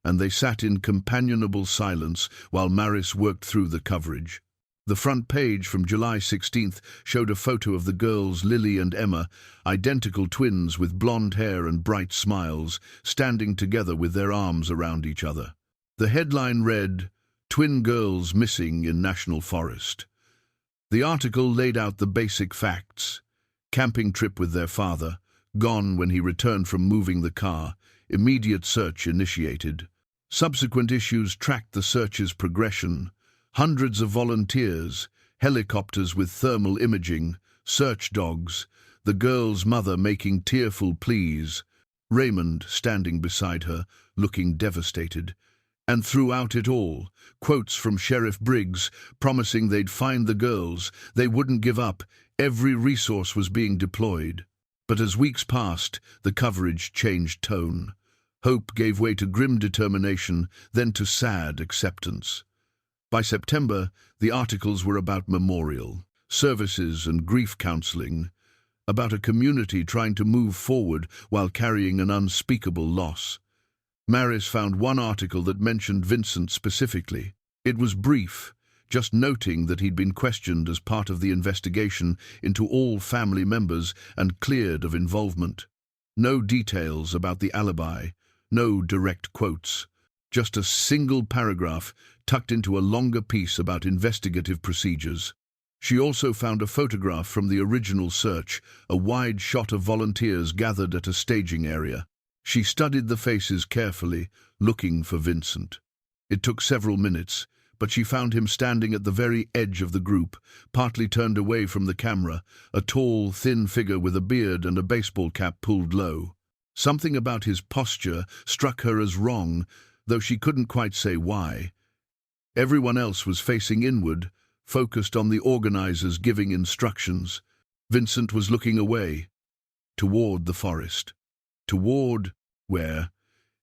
and they sat in companionable silence while Maris worked through the coverage. The front page from July 16th showed a photo of the girls Lily and Emma, identical twins with blonde hair and bright smiles, standing together with their arms around each other. The headline read, "Twin Girls Missing in National Forest." The article laid out the basic facts. Camping trip with their father, gone when he returned from moving the car, immediate search initiated. Subsequent issues tracked the search's progression. Hundreds of volunteers, helicopters with thermal imaging, search dogs, the girl's mother making tearful pleas, Raymond standing beside her, looking devastated. And throughout it all, quotes from Sheriff Briggs promising they'd find the girls, they wouldn't give up, every resource was being deployed. But as weeks passed, the coverage changed tone. Hope gave way to grim determination, then to sad acceptance. By September, the articles were about memorial, services and grief counseling, about a community trying to move forward while carrying an unspeakable loss. Maris found one article that mentioned Vincent specifically. It was brief, just noting that he'd been questioned as part of the investigation into all family members and cleared of involvement. No details about the alibi, no direct quotes, just a single paragraph tucked into a longer piece about investigative procedures. She also found a photograph from the original search, a wide shot of volunteers gathered at a staging area. She studied the faces carefully, looking for Vincent. It took several minutes, but she found him standing at the very edge of the group, partly turned away from the camera, a tall, thin figure with a beard and a baseball cap pulled low. Something about his posture struck her as wrong, though she couldn't quite say why. Everyone else was facing inward, focused on the organizers giving instructions. Vincent was looking away, toward the forest. Toward where,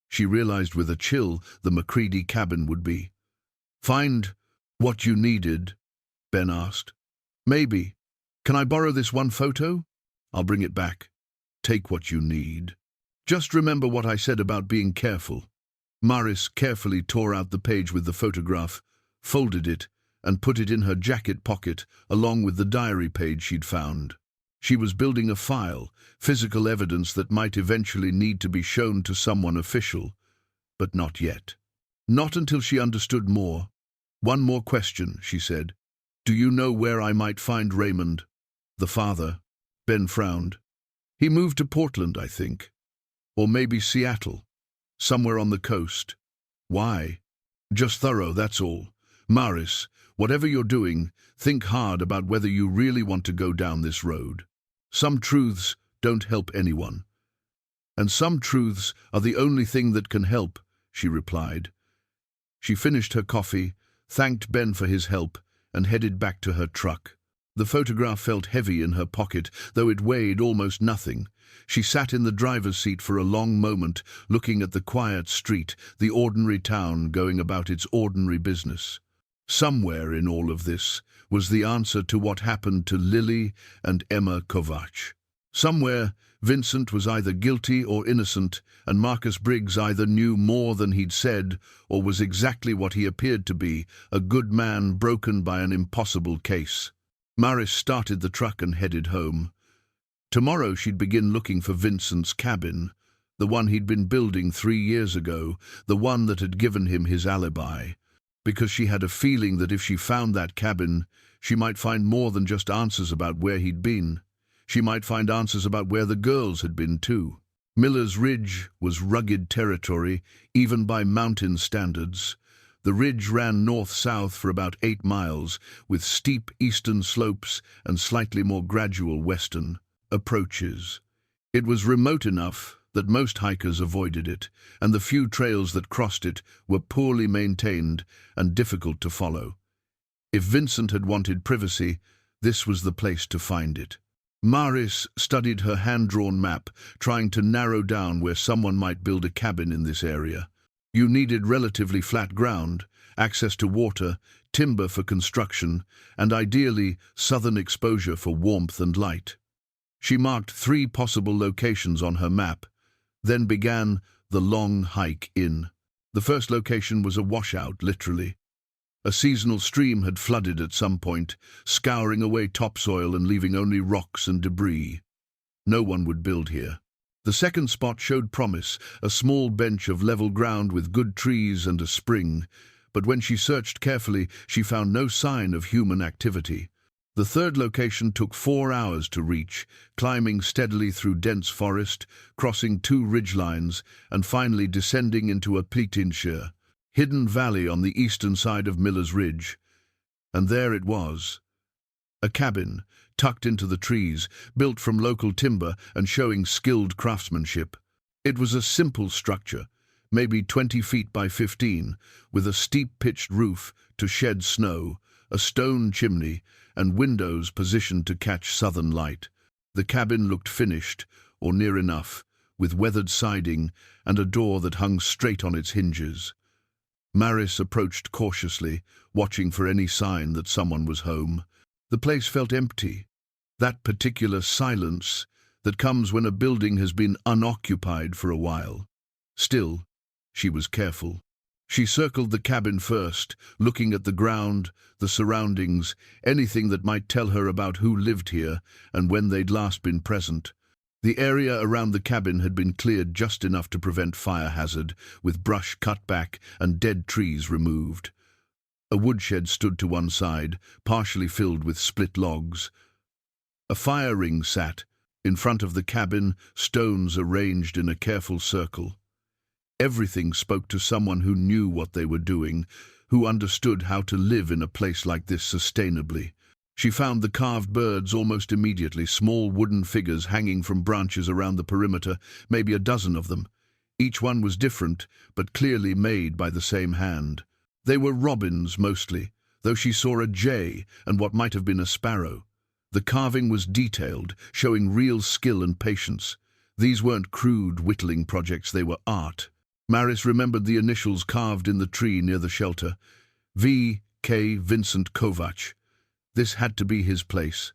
she realized with a chill, the McCready cabin would be. "Find what you needed?" Ben asked. "Maybe. Can I borrow this one photo? I'll bring it back. Take what you need. Just remember what I said about being careful." Maris carefully tore out the page with the photograph, folded it, and put it in her jacket pocket along with the diary page she'd found. She was building a file, physical evidence that might eventually need to be shown to someone official, but not yet. Not until she understood more. "One more question," she said. "Do you know where I might find Raymond?" "The father." Ben frowned. "He moved to Portland, I think. Or maybe Seattle. Somewhere on the coast." "Why?" "Just thorough, that's all. Maris, whatever you're doing, think hard about whether you really want to go down this road. Some truths don't help anyone. And some truths are the only thing that can help," she replied. She finished her coffee, thanked Ben for his help, and headed back to her truck. The photograph felt heavy in her pocket, though it weighed almost nothing. She sat in the driver's seat for a long moment, looking at the quiet street, the ordinary town going about its ordinary business. Somewhere in all of this was the answer to what happened to Lily and Emma Kovacs. Somewhere, Vincent was either guilty or innocent, and Marcus Briggs either knew more than he'd said or was exactly what he appeared to be, a good man broken by an impossible case. Maris started the truck and headed home. Tomorrow she'd begin looking for Vincent's cabin, the one he'd been building 3 years ago, the one that had given him his alibi. Because she had a feeling that if she found that cabin, she might find more than just answers about where he'd been. She might find answers about where the girls had been too. Miller's Ridge was rugged territory, even by mountain standards. The ridge ran north-south for about 8 miles, with steep eastern slopes and slightly more gradual western approaches. It was remote enough that most hikers avoided it, and the few trails that crossed it were poorly maintained and difficult to follow. If Vincent had wanted privacy, this was the place to find it. Maris studied her hand-drawn map, trying to narrow down where someone might build a cabin in this area. You needed relatively flat ground, access to water, timber for construction, and ideally southern exposure for warmth and light. She marked 3 possible locations on her map, then began the long hike in. The first location was a washout, literally. A seasonal stream had flooded at some point, scouring away topsoil and leaving only rocks and debris. No one would build here. The second spot showed promise, a small bench of level ground with good trees and a spring, but when she searched carefully, she found no sign of human activity. The third location took 4 hours to reach, climbing steadily through dense forest, crossing 2 ridgelines, and finally descending into a pletinshire, hidden valley on the eastern side of Miller's Ridge. And there it was. A cabin, tucked into the trees, built from local timber and showing skilled craftsmanship. It was a simple structure, maybe 20 feet by 15, with a steep pitched roof to shed snow, a stone chimney, and windows positioned to catch southern light. The cabin looked finished, or near enough, with weathered siding and a door that hung straight on its hinges. Maris approached cautiously, watching for any sign that someone was home. The place felt empty. That particular silence that comes when a building has been unoccupied for a while. Still, she was careful. She circled the cabin first, looking at the ground, the surroundings, anything that might tell her about who lived here and when they'd last been present. The area around the cabin had been cleared just enough to prevent fire hazard, with brush cut back and dead trees removed. A woodshed stood to one side, partially filled with split logs. A fire ring sat, in front of the cabin, stones arranged in a careful circle. Everything spoke to someone who knew what they were doing, who understood how to live in a place like this sustainably. She found the carved birds almost immediately, small wooden figures hanging from branches around the perimeter, maybe a dozen of them. Each one was different, but clearly made by the same hand. They were robins mostly, though she saw a jay and what might have been a sparrow. The carving was detailed, showing real skill and patience. These weren't crude whittling projects, they were art. Maris remembered the initials carved in the tree near the shelter. V.K. Vincent Kovacs. This had to be his place.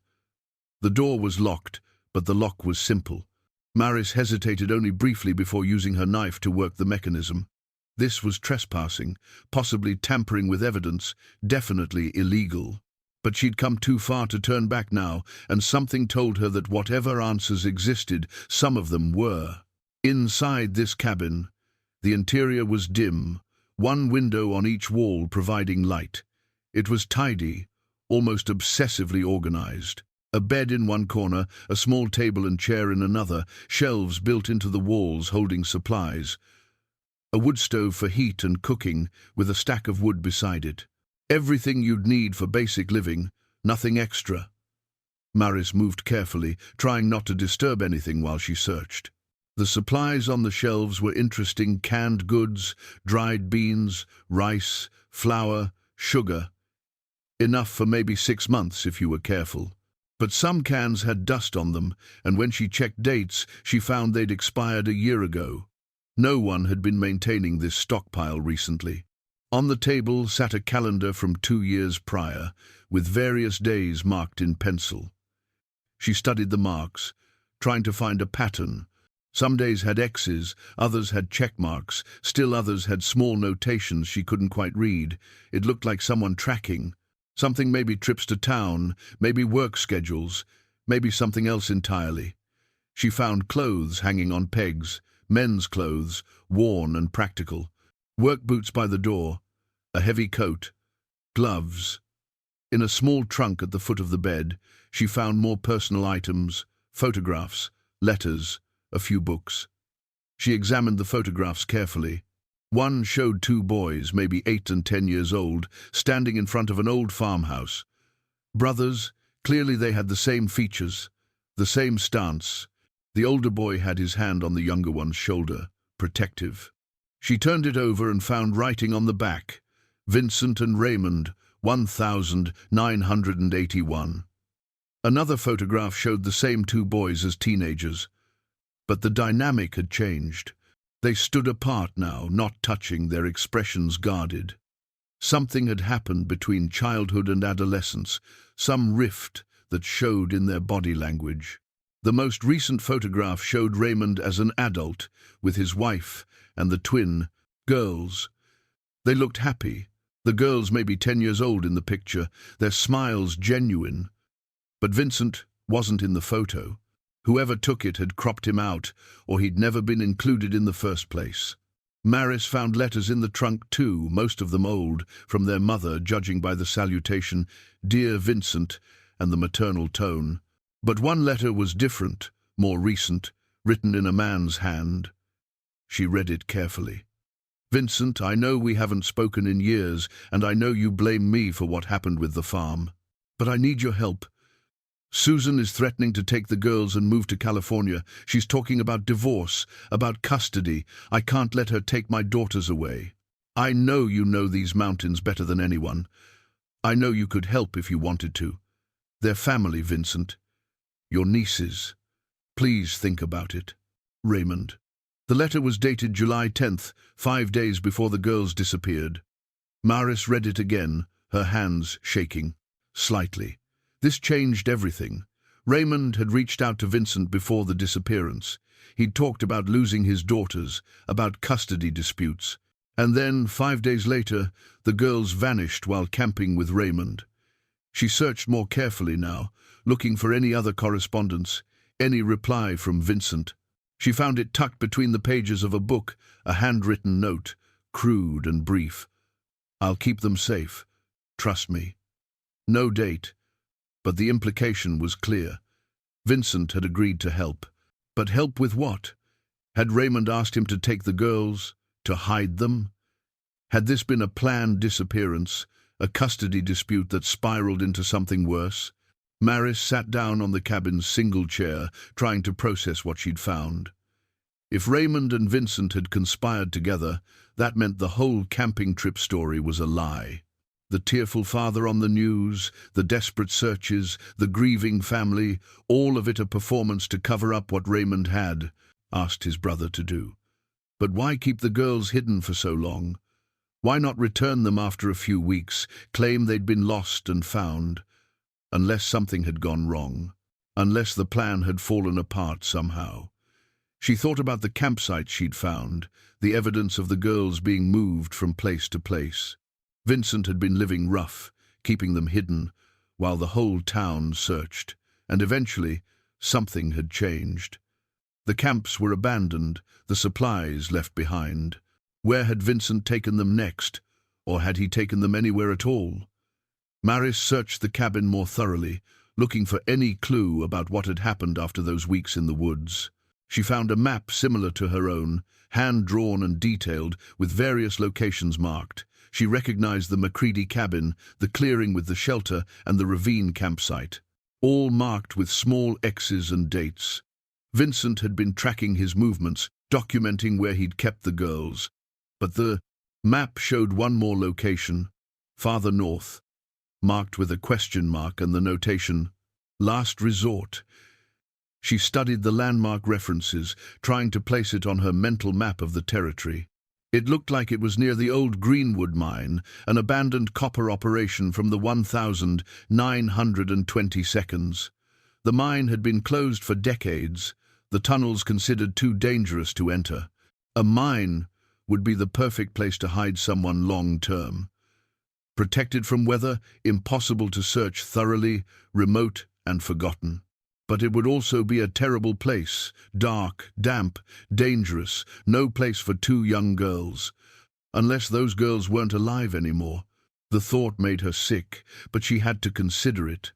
The door was locked, but the lock was simple. Maris hesitated only briefly before using her knife to work the mechanism. This was trespassing, possibly tampering with evidence, definitely illegal. But she'd come too far to turn back now, and something told her that whatever answers existed, some of them were. Inside this cabin, the interior was dim, one window on each wall providing light. It was tidy, almost obsessively organized. A bed in one corner, a small table and chair in another, shelves built into the walls holding supplies. A wood stove for heat and cooking, with a stack of wood beside it. Everything you'd need for basic living, nothing extra. Maris moved carefully, trying not to disturb anything while she searched. The supplies on the shelves were interesting: canned goods, dried beans, rice, flour, sugar. Enough for maybe 6 months if you were careful. But some cans had dust on them, and when she checked dates, she found they'd expired a year ago. No one had been maintaining this stockpile recently. On the table sat a calendar from 2 years prior, with various days marked in pencil. She studied the marks, trying to find a pattern. Some days had X's, others had check marks, still others had small notations she couldn't quite read. It looked like someone tracking. Something, maybe trips to town, maybe work schedules, maybe something else entirely. She found clothes hanging on pegs, men's clothes, worn and practical. Work boots by the door, a heavy coat, gloves. In a small trunk at the foot of the bed, she found more personal items, photographs, letters, a few books. She examined the photographs carefully. One showed 2 boys, maybe 8 and 10 years old, standing in front of an old farmhouse. Brothers, clearly they had the same features, the same stance. The older boy had his hand on the younger one's shoulder, protective. She turned it over and found writing on the back, Vincent and Raymond, 1981. Another photograph showed the same 2 boys as teenagers, but the dynamic had changed. They stood apart now, not touching, their expressions guarded. Something had happened between childhood and adolescence, some rift that showed in their body language. The most recent photograph showed Raymond as an adult, with his wife and the twin girls. They looked happy. The girls maybe 10 years old in the picture, their smiles genuine. But Vincent wasn't in the photo. Whoever took it had cropped him out, or he'd never been included in the first place. Maris found letters in the trunk too, most of them old, from their mother, judging by the salutation, "Dear Vincent," and the maternal tone. But one letter was different, more recent, written in a man's hand. She read it carefully. "Vincent, I know we haven't spoken in years, and I know you blame me for what happened with the farm. But I need your help. Susan is threatening to take the girls and move to California. She's talking about divorce, about custody. I can't let her take my daughters away. I know you know these mountains better than anyone. I know you could help if you wanted to. They're family, Vincent. Your nieces. Please think about it. Raymond." The letter was dated July 10th, 5 days before the girls disappeared. Maris read it again, her hands shaking, slightly. This changed everything. Raymond had reached out to Vincent before the disappearance. He'd talked about losing his daughters, about custody disputes. And then, 5 days later, the girls vanished while camping with Raymond. She searched more carefully now, looking for any other correspondence, any reply from Vincent. She found it tucked between the pages of a book, a handwritten note, crude and brief. "I'll keep them safe. Trust me." No date, but the implication was clear. Vincent had agreed to help. But help with what? Had Raymond asked him to take the girls, to hide them? Had this been a planned disappearance, a custody dispute that spiraled into something worse? Maris sat down on the cabin's single chair, trying to process what she'd found. If Raymond and Vincent had conspired together, that meant the whole camping trip story was a lie. The tearful father on the news, the desperate searches, the grieving family, all of it a performance to cover up what Raymond had asked his brother to do. But why keep the girls hidden for so long? Why not return them after a few weeks, claim they'd been lost and found? Unless something had gone wrong, unless the plan had fallen apart somehow. She thought about the campsites she'd found, the evidence of the girls being moved from place to place. Vincent had been living rough, keeping them hidden, while the whole town searched, and eventually something had changed. The camps were abandoned, the supplies left behind. Where had Vincent taken them next, or had he taken them anywhere at all? Maris searched the cabin more thoroughly, looking for any clue about what had happened after those weeks in the woods. She found a map similar to her own, hand-drawn and detailed, with various locations marked. She recognized the McCready cabin, the clearing with the shelter, and the ravine campsite, all marked with small X's and dates. Vincent had been tracking his movements, documenting where he'd kept the girls. But the map showed one more location, farther north, marked with a question mark and the notation, "Last Resort." She studied the landmark references, trying to place it on her mental map of the territory. It looked like it was near the old Greenwood mine, an abandoned copper operation from the 1922. The mine had been closed for decades, the tunnels considered too dangerous to enter. A mine would be the perfect place to hide someone long-term. Protected from weather, impossible to search thoroughly, remote and forgotten. But it would also be a terrible place, dark, damp, dangerous, no place for two young girls. Unless those girls weren't alive anymore. The thought made her sick, but she had to consider it.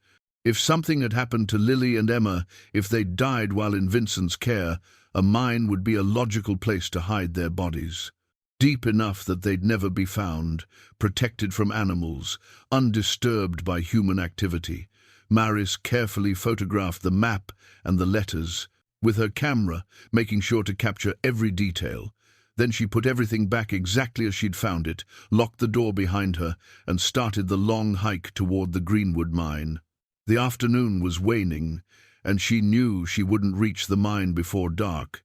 If something had happened to Lily and Emma, if they'd died while in Vincent's care, a mine would be a logical place to hide their bodies. Deep enough that they'd never be found, protected from animals, undisturbed by human activity. Maris carefully photographed the map and the letters, with her camera, making sure to capture every detail. Then she put everything back exactly as she'd found it, locked the door behind her, and started the long hike toward the Greenwood mine. The afternoon was waning, and she knew she wouldn't reach the mine before dark,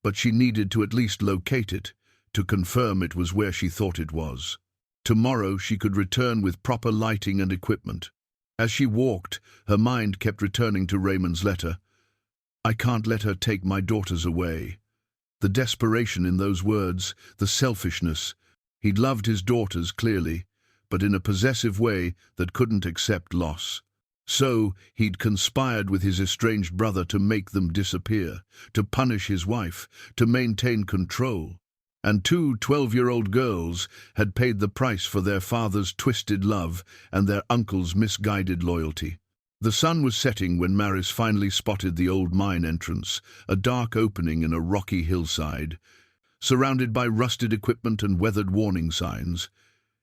but she needed to at least locate it, to confirm it was where she thought it was. Tomorrow she could return with proper lighting and equipment. As she walked, her mind kept returning to Raymond's letter. I can't let her take my daughters away. The desperation in those words, the selfishness. He'd loved his daughters, clearly, but in a possessive way that couldn't accept loss. So he'd conspired with his estranged brother to make them disappear, to punish his wife, to maintain control. And two 12-year-old girls had paid the price for their father's twisted love and their uncle's misguided loyalty. The sun was setting when Maris finally spotted the old mine entrance, a dark opening in a rocky hillside. Surrounded by rusted equipment and weathered warning signs,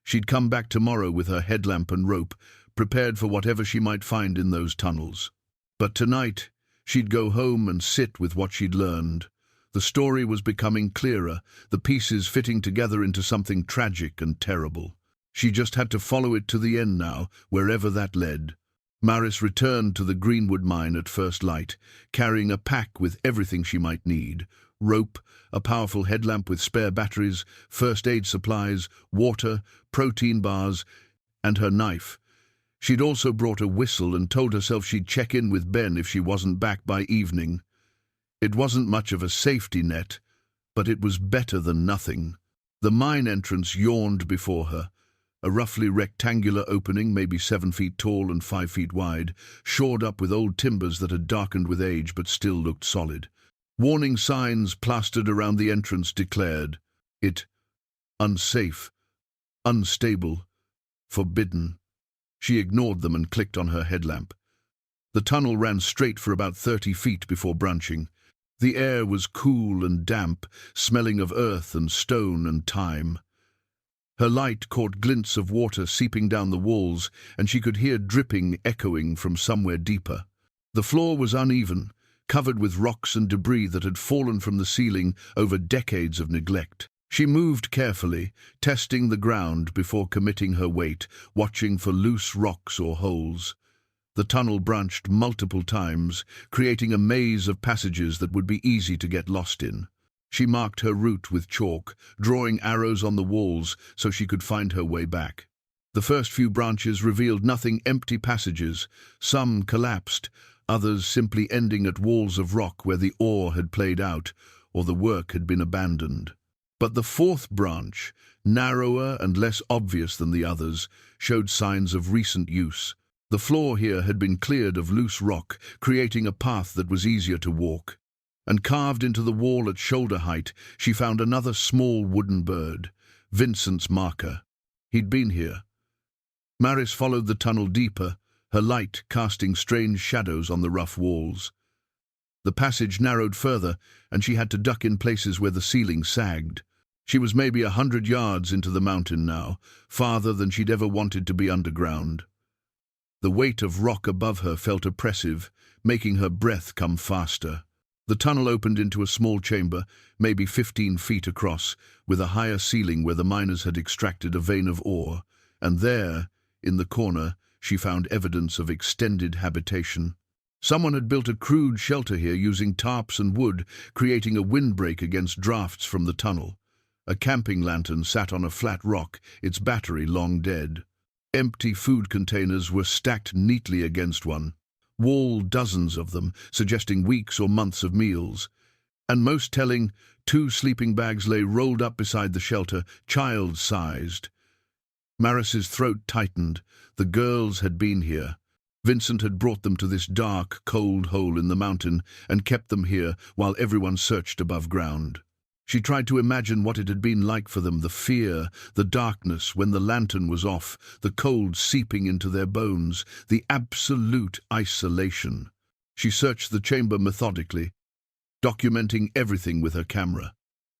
she'd come back tomorrow with her headlamp and rope, prepared for whatever she might find in those tunnels. But tonight, she'd go home and sit with what she'd learned. The story was becoming clearer, the pieces fitting together into something tragic and terrible. She just had to follow it to the end now, wherever that led. Maris returned to the Greenwood mine at first light, carrying a pack with everything she might need: rope, a powerful headlamp with spare batteries, first aid supplies, water, protein bars, and her knife. She'd also brought a whistle and told herself she'd check in with Ben if she wasn't back by evening. It wasn't much of a safety net, but it was better than nothing. The mine entrance yawned before her, a roughly rectangular opening, maybe 7 feet tall and 5 feet wide, shored up with old timbers that had darkened with age but still looked solid. Warning signs plastered around the entrance declared it unsafe, unstable, forbidden. She ignored them and clicked on her headlamp. The tunnel ran straight for about 30 feet before branching. The air was cool and damp, smelling of earth and stone and time. Her light caught glints of water seeping down the walls, and she could hear dripping echoing from somewhere deeper. The floor was uneven, covered with rocks and debris that had fallen from the ceiling over decades of neglect. She moved carefully, testing the ground before committing her weight, watching for loose rocks or holes. The tunnel branched multiple times, creating a maze of passages that would be easy to get lost in. She marked her route with chalk, drawing arrows on the walls so she could find her way back. The first few branches revealed nothing, empty passages, some collapsed, others simply ending at walls of rock where the ore had played out or the work had been abandoned. But the fourth branch, narrower and less obvious than the others, showed signs of recent use. The floor here had been cleared of loose rock, creating a path that was easier to walk. And carved into the wall at shoulder height, she found another small wooden bird, Vincent's marker. He'd been here. Maris followed the tunnel deeper, her light casting strange shadows on the rough walls. The passage narrowed further, and she had to duck in places where the ceiling sagged. She was maybe 100 yards into the mountain now, farther than she'd ever wanted to be underground. The weight of rock above her felt oppressive, making her breath come faster. The tunnel opened into a small chamber, maybe 15 feet across, with a higher ceiling where the miners had extracted a vein of ore, and there, in the corner, she found evidence of extended habitation. Someone had built a crude shelter here using tarps and wood, creating a windbreak against drafts from the tunnel. A camping lantern sat on a flat rock, its battery long dead. Empty food containers were stacked neatly against one. Wall dozens of them, suggesting weeks or months of meals. And most telling, 2 sleeping bags lay rolled up beside the shelter, child-sized. Maris's throat tightened. The girls had been here. Vincent had brought them to this dark, cold hole in the mountain and kept them here while everyone searched above ground. She tried to imagine what it had been like for them, the fear, the darkness when the lantern was off, the cold seeping into their bones, the absolute isolation. She searched the chamber methodically, documenting everything with her camera.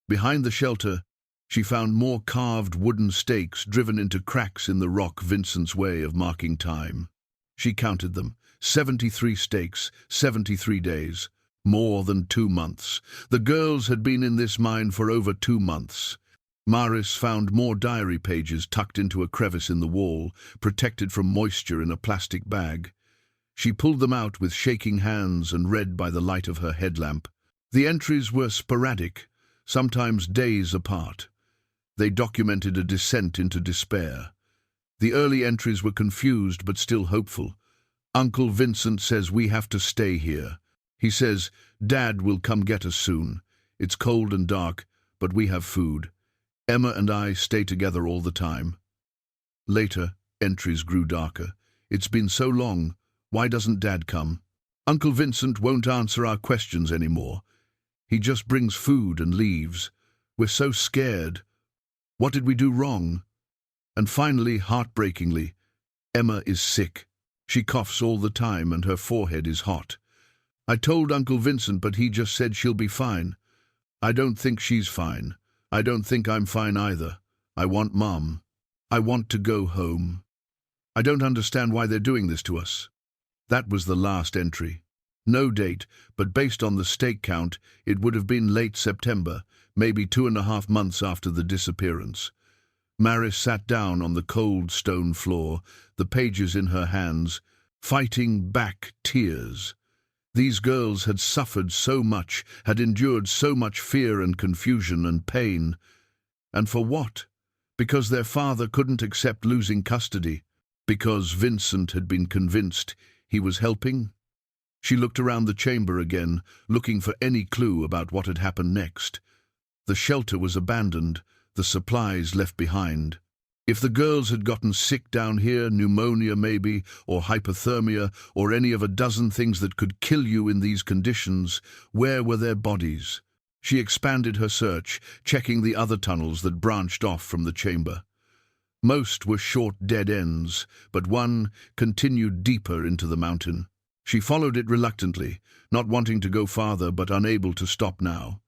Behind the shelter, she found more carved wooden stakes driven into cracks in the rock, Vincent's way of marking time. She counted them, 73 stakes, 73 days. More than 2 months. The girls had been in this mine for over 2 months. Maris found more diary pages tucked into a crevice in the wall, protected from moisture in a plastic bag. She pulled them out with shaking hands and read by the light of her headlamp. The entries were sporadic, sometimes days apart. They documented a descent into despair. The early entries were confused but still hopeful. Uncle Vincent says we have to stay here. He says, Dad will come get us soon. It's cold and dark, but we have food. Emma and I stay together all the time. Later, entries grew darker. It's been so long. Why doesn't Dad come? Uncle Vincent won't answer our questions anymore. He just brings food and leaves. We're so scared. What did we do wrong? And finally, heartbreakingly, Emma is sick. She coughs all the time and her forehead is hot. I told Uncle Vincent, but he just said she'll be fine. I don't think she's fine. I don't think I'm fine either. I want Mom. I want to go home. I don't understand why they're doing this to us. That was the last entry. No date, but based on the stake count, it would have been late September, maybe 2.5 months after the disappearance. Maris sat down on the cold stone floor, the pages in her hands, fighting back tears. These girls had suffered so much, had endured so much fear and confusion and pain. And for what? Because their father couldn't accept losing custody. Because Vincent had been convinced he was helping? She looked around the chamber again, looking for any clue about what had happened next. The shelter was abandoned, the supplies left behind. If the girls had gotten sick down here, pneumonia maybe, or hypothermia, or any of a dozen things that could kill you in these conditions, where were their bodies? She expanded her search, checking the other tunnels that branched off from the chamber. Most were short dead ends, but one continued deeper into the mountain. She followed it reluctantly, not wanting to go farther but unable to stop now.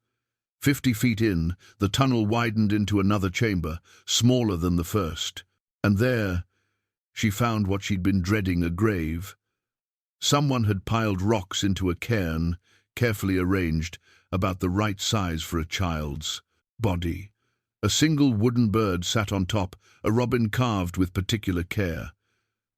50 feet in, the tunnel widened into another chamber, smaller than the first. And there, she found what she'd been dreading, a grave. Someone had piled rocks into a cairn, carefully arranged, about the right size for a child's body. A single wooden bird sat on top, a robin carved with particular care.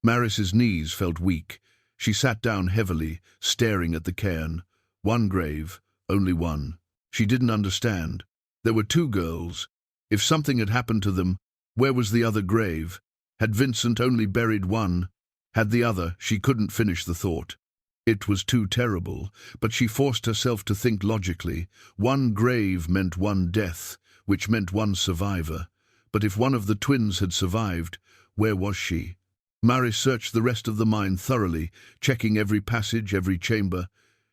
Maris's knees felt weak. She sat down heavily, staring at the cairn. One grave, only one. She didn't understand. There were 2 girls. If something had happened to them, where was the other grave? Had Vincent only buried one? Had the other? She couldn't finish the thought. It was too terrible, but she forced herself to think logically. One grave meant one death, which meant one survivor. But if one of the twins had survived, where was she? Maris searched the rest of the mine thoroughly, checking every passage, every chamber.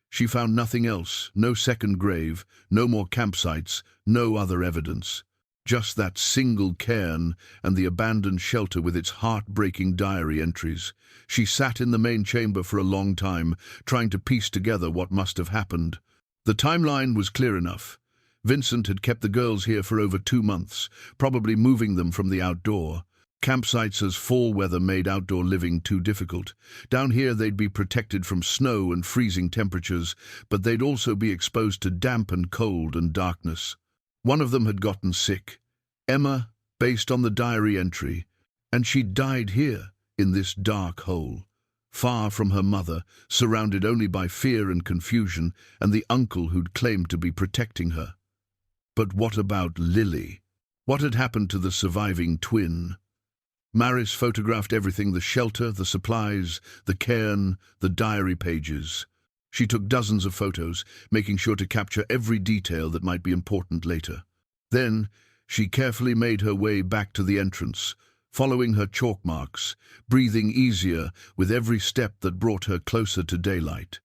She found nothing else, no second grave, no more campsites, no other evidence. Just that single cairn and the abandoned shelter with its heartbreaking diary entries. She sat in the main chamber for a long time, trying to piece together what must have happened. The timeline was clear enough. Vincent had kept the girls here for over 2 months, probably moving them from the outdoor. Campsites as fall weather made outdoor living too difficult. Down here they'd be protected from snow and freezing temperatures, but they'd also be exposed to damp and cold and darkness. One of them had gotten sick. Emma, based on the diary entry, and she died here, in this dark hole, far from her mother, surrounded only by fear and confusion, and the uncle who'd claimed to be protecting her. But what about Lily? What had happened to the surviving twin? Maris photographed everything: the shelter, the supplies, the cairn, the diary pages. She took dozens of photos, making sure to capture every detail that might be important later. Then, she carefully made her way back to the entrance, following her chalk marks, breathing easier with every step that brought her closer to daylight.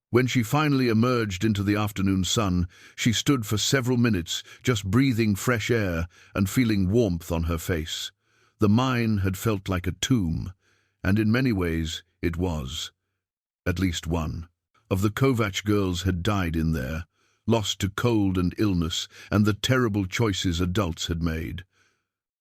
When she finally emerged into the afternoon sun, she stood for several minutes, just breathing fresh air and feeling warmth on her face. The mine had felt like a tomb, and in many ways it was. At least one of the Kovac girls had died in there, lost to cold and illness and the terrible choices adults had made.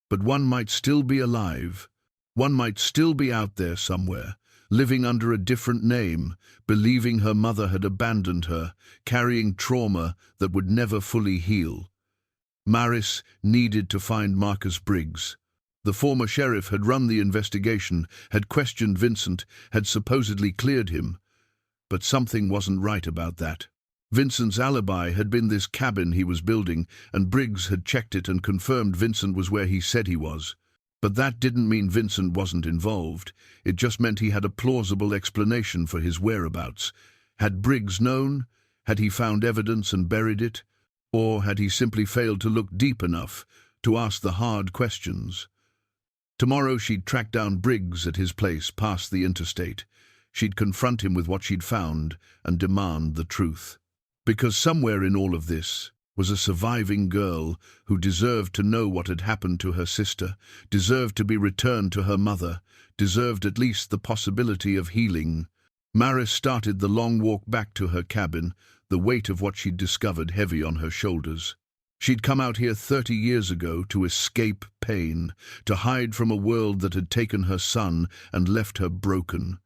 But one might still be alive. One might still be out there somewhere, living under a different name, believing her mother had abandoned her, carrying trauma that would never fully heal. Maris needed to find Marcus Briggs. The former sheriff had run the investigation, had questioned Vincent, had supposedly cleared him. But something wasn't right about that. Vincent's alibi had been this cabin he was building, and Briggs had checked it and confirmed Vincent was where he said he was. But that didn't mean Vincent wasn't involved. It just meant he had a plausible explanation for his whereabouts. Had Briggs known? Had he found evidence and buried it? Or had he simply failed to look deep enough to ask the hard questions? Tomorrow she'd track down Briggs at his place past the interstate. She'd confront him with what she'd found and demand the truth. Because somewhere in all of this was a surviving girl who deserved to know what had happened to her sister, deserved to be returned to her mother, deserved at least the possibility of healing. Maris started the long walk back to her cabin, the weight of what she'd discovered heavy on her shoulders. She'd come out here 30 years ago to escape pain, to hide from a world that had taken her son and left her broken.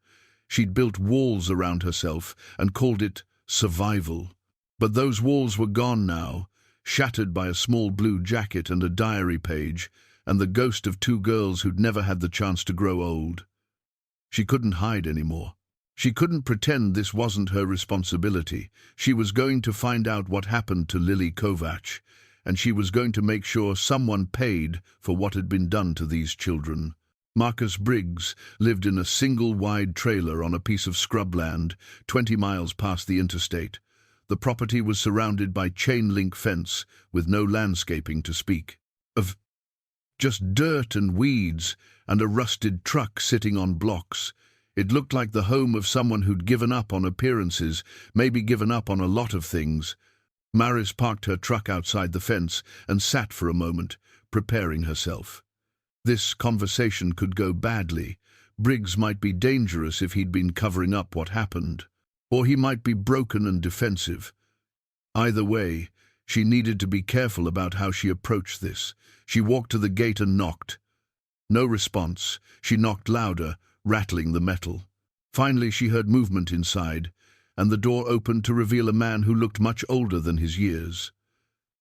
She'd built walls around herself and called it survival. But those walls were gone now, shattered by a small blue jacket and a diary page, and the ghost of two girls who'd never had the chance to grow old. She couldn't hide anymore. She couldn't pretend this wasn't her responsibility. She was going to find out what happened to Lily Kovac, and she was going to make sure someone paid for what had been done to these children. Marcus Briggs lived in a single wide trailer on a piece of scrubland 20 miles past the interstate. The property was surrounded by chain-link fence with no landscaping to speak of. Just dirt and weeds and a rusted truck sitting on blocks. It looked like the home of someone who'd given up on appearances, maybe given up on a lot of things. Maris parked her truck outside the fence and sat for a moment, preparing herself. This conversation could go badly. Briggs might be dangerous if he'd been covering up what happened. Or he might be broken and defensive. Either way, she needed to be careful about how she approached this. She walked to the gate and knocked. No response. She knocked louder, rattling the metal. Finally, she heard movement inside, and the door opened to reveal a man who looked much older than his years.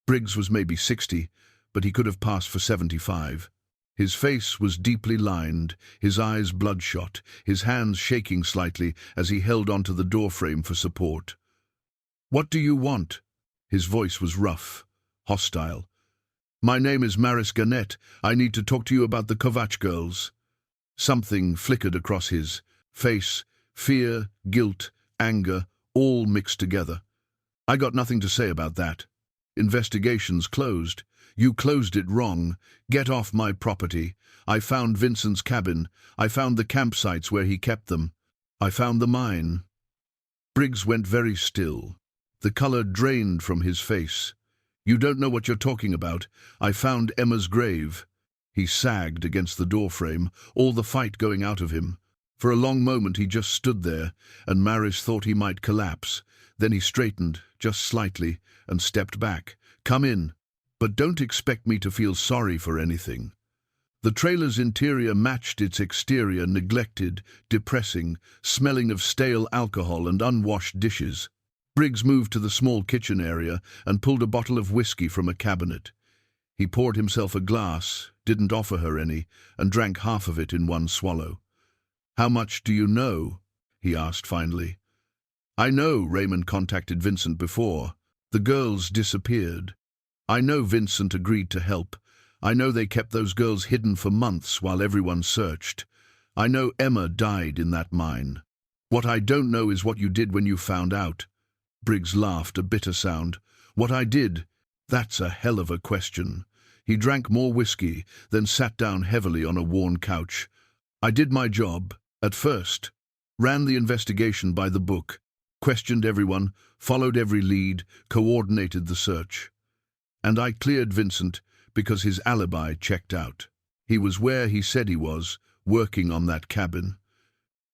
Briggs was maybe 60, but he could have passed for 75. His face was deeply lined, his eyes bloodshot, his hands shaking slightly as he held onto the doorframe for support. "What do you want?" His voice was rough, hostile. "My name is Maris Gannett. I need to talk to you about the Kovac girls." Something flickered across his face, fear, guilt, anger, all mixed together. "I got nothing to say about that. Investigation's closed. You closed it wrong. Get off my property. I found Vincent's cabin. I found the campsites where he kept them. I found the mine." Briggs went very still. The color drained from his face. "You don't know what you're talking about. I found Emma's grave." He sagged against the doorframe, all the fight going out of him. For a long moment he just stood there, and Maris thought he might collapse. Then he straightened, just slightly, and stepped back. "Come in. But don't expect me to feel sorry for anything." The trailer's interior matched its exterior, neglected, depressing, smelling of stale alcohol and unwashed dishes. Briggs moved to the small kitchen area and pulled a bottle of whiskey from a cabinet. He poured himself a glass, didn't offer her any, and drank half of it in one swallow. "How much do you know?" he asked finally. "I know Raymond contacted Vincent before. The girls disappeared. I know Vincent agreed to help. I know they kept those girls hidden for months while everyone searched. I know Emma died in that mine. What I don't know is what you did when you found out." Briggs laughed, a bitter sound. "What I did? That's a hell of a question." He drank more whiskey, then sat down heavily on a worn couch. "I did my job, at first. Ran the investigation by the book. Questioned everyone, followed every lead, coordinated the search. And I cleared Vincent because his alibi checked out. He was where he said he was, working on that cabin."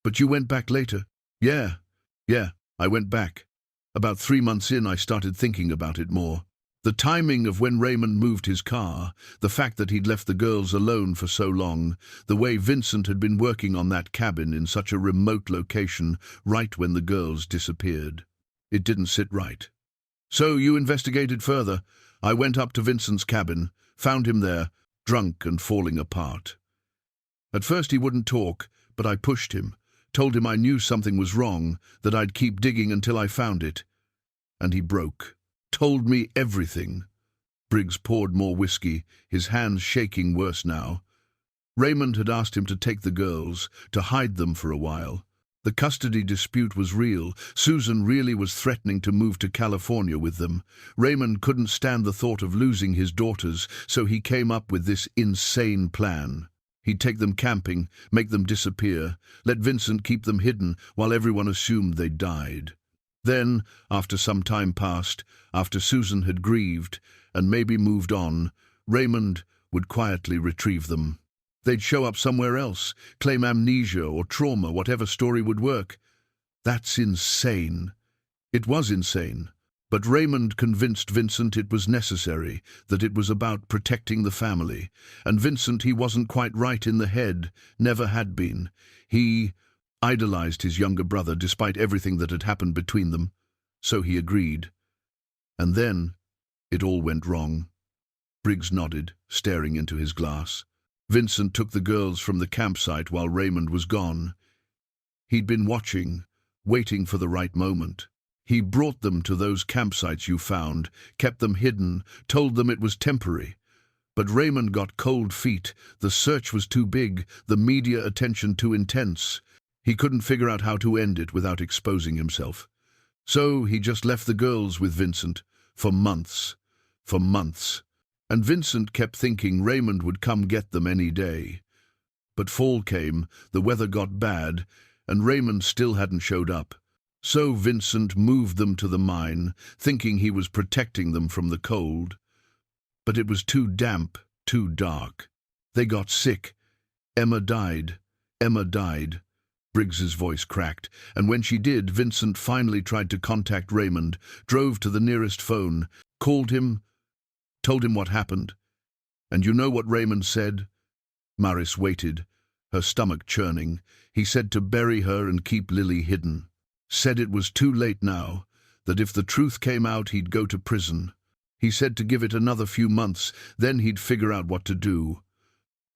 "But you went back later?" Yeah, I went back. About 3 months in, I started thinking about it more. The timing of when Raymond moved his car, the fact that he'd left the girls alone for so long, the way Vincent had been working on that cabin in such a remote location right when the girls disappeared. It didn't sit right. "So you investigated further." "I went up to Vincent's cabin, found him there, drunk and falling apart. At first he wouldn't talk, but I pushed him, told him I knew something was wrong, that I'd keep digging until I found it. And he broke. Told me everything." Briggs poured more whiskey, his hands shaking worse now. Raymond had asked him to take the girls, to hide them for a while. The custody dispute was real. Susan really was threatening to move to California with them. Raymond couldn't stand the thought of losing his daughters, so he came up with this insane plan. He'd take them camping, make them disappear, let Vincent keep them hidden while everyone assumed they'd died. Then, after some time passed, after Susan had grieved and maybe moved on, Raymond would quietly retrieve them. They'd show up somewhere else, claim amnesia or trauma, whatever story would work. That's insane. It was insane. But Raymond convinced Vincent it was necessary, that it was about protecting the family. And Vincent, he wasn't quite right in the head, never had been. He idolized his younger brother despite everything that had happened between them. So he agreed. And then it all went wrong. Briggs nodded, staring into his glass. Vincent took the girls from the campsite while Raymond was gone. He'd been watching, waiting for the right moment. He brought them to those campsites you found, kept them hidden, told them it was temporary. But Raymond got cold feet. The search was too big, the media attention too intense. He couldn't figure out how to end it without exposing himself. So he just left the girls with Vincent, for months. For months. And Vincent kept thinking Raymond would come get them any day. But fall came, the weather got bad, and Raymond still hadn't showed up. So Vincent moved them to the mine, thinking he was protecting them from the cold. But it was too damp, too dark. They got sick. Emma died. Emma died. Briggs's voice cracked, and when she did, Vincent finally tried to contact Raymond, drove to the nearest phone, called him, told him what happened. And you know what Raymond said? Maris waited, her stomach churning. He said to bury her and keep Lily hidden. Said it was too late now, that if the truth came out he'd go to prison. He said to give it another few months, then he'd figure out what to do.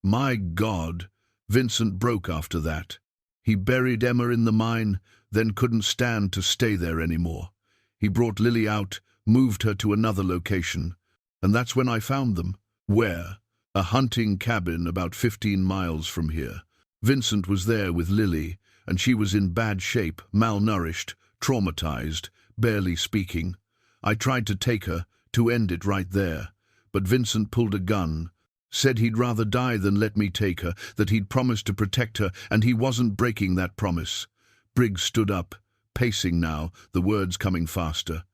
My God, Vincent broke after that. He buried Emma in the mine, then couldn't stand to stay there anymore. He brought Lily out, moved her to another location. And that's when I found them. Where? A hunting cabin about 15 miles from here. Vincent was there with Lily, and she was in bad shape, malnourished, traumatized, barely speaking. I tried to take her, to end it right there, but Vincent pulled a gun, said he'd rather die than let me take her, that he'd promised to protect her, and he wasn't breaking that promise. Briggs stood up, pacing now, the words coming faster.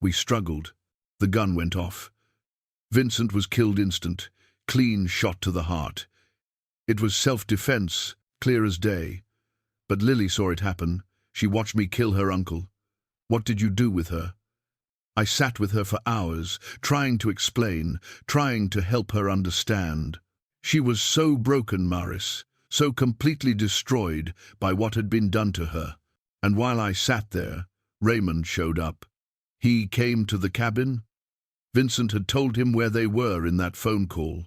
We struggled. The gun went off. Vincent was killed instant, clean shot to the heart. It was self-defense, clear as day. But Lily saw it happen. She watched me kill her uncle. What did you do with her? I sat with her for hours, trying to explain, trying to help her understand. She was so broken, Maris, so completely destroyed by what had been done to her. And while I sat there, Raymond showed up. He came to the cabin. Vincent had told him where they were in that phone call.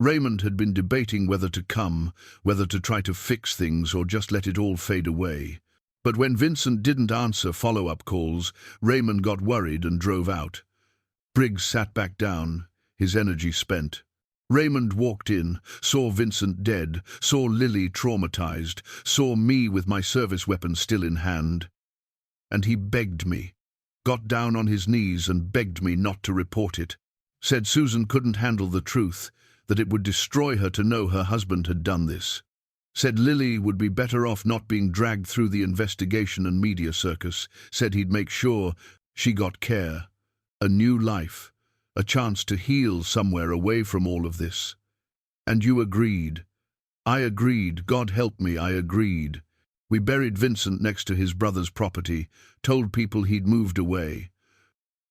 Raymond had been debating whether to come, whether to try to fix things or just let it all fade away. But when Vincent didn't answer follow-up calls, Raymond got worried and drove out. Briggs sat back down, his energy spent. Raymond walked in, saw Vincent dead, saw Lily traumatized, saw me with my service weapon still in hand. And he begged me, got down on his knees and begged me not to report it. Said Susan couldn't handle the truth, that it would destroy her to know her husband had done this. Said Lily would be better off not being dragged through the investigation and media circus. Said he'd make sure she got care, a new life, a chance to heal somewhere away from all of this. And you agreed. I agreed. God help me, I agreed. We buried Vincent next to his brother's property, told people he'd moved away.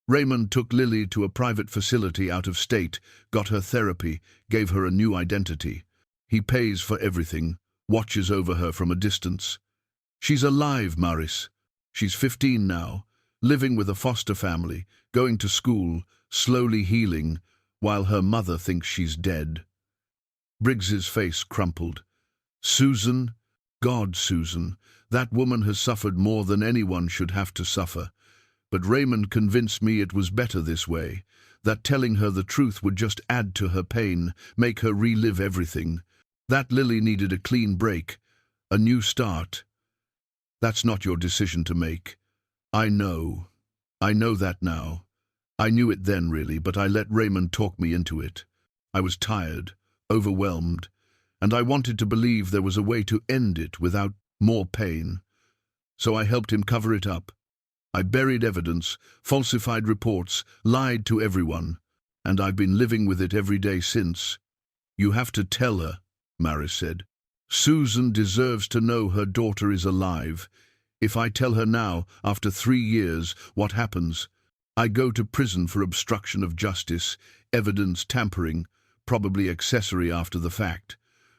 Raymond took Lily to a private facility out of state, got her therapy, gave her a new identity. He pays for everything, watches over her from a distance. She's alive, Maris. She's 15 now, living with a foster family, going to school, slowly healing, while her mother thinks she's dead. Briggs's face crumpled. Susan? God, Susan, that woman has suffered more than anyone should have to suffer. But Raymond convinced me it was better this way, that telling her the truth would just add to her pain, make her relive everything. That Lily needed a clean break, a new start. That's not your decision to make. I know that now. I knew it then, really, but I let Raymond talk me into it. I was tired, overwhelmed, and I wanted to believe there was a way to end it without more pain. So I helped him cover it up. I buried evidence, falsified reports, lied to everyone, and I've been living with it every day since. You have to tell her, Maris said. Susan deserves to know her daughter is alive. If I tell her now, after 3 years, what happens? I go to prison for obstruction of justice, evidence tampering, probably accessory after the fact.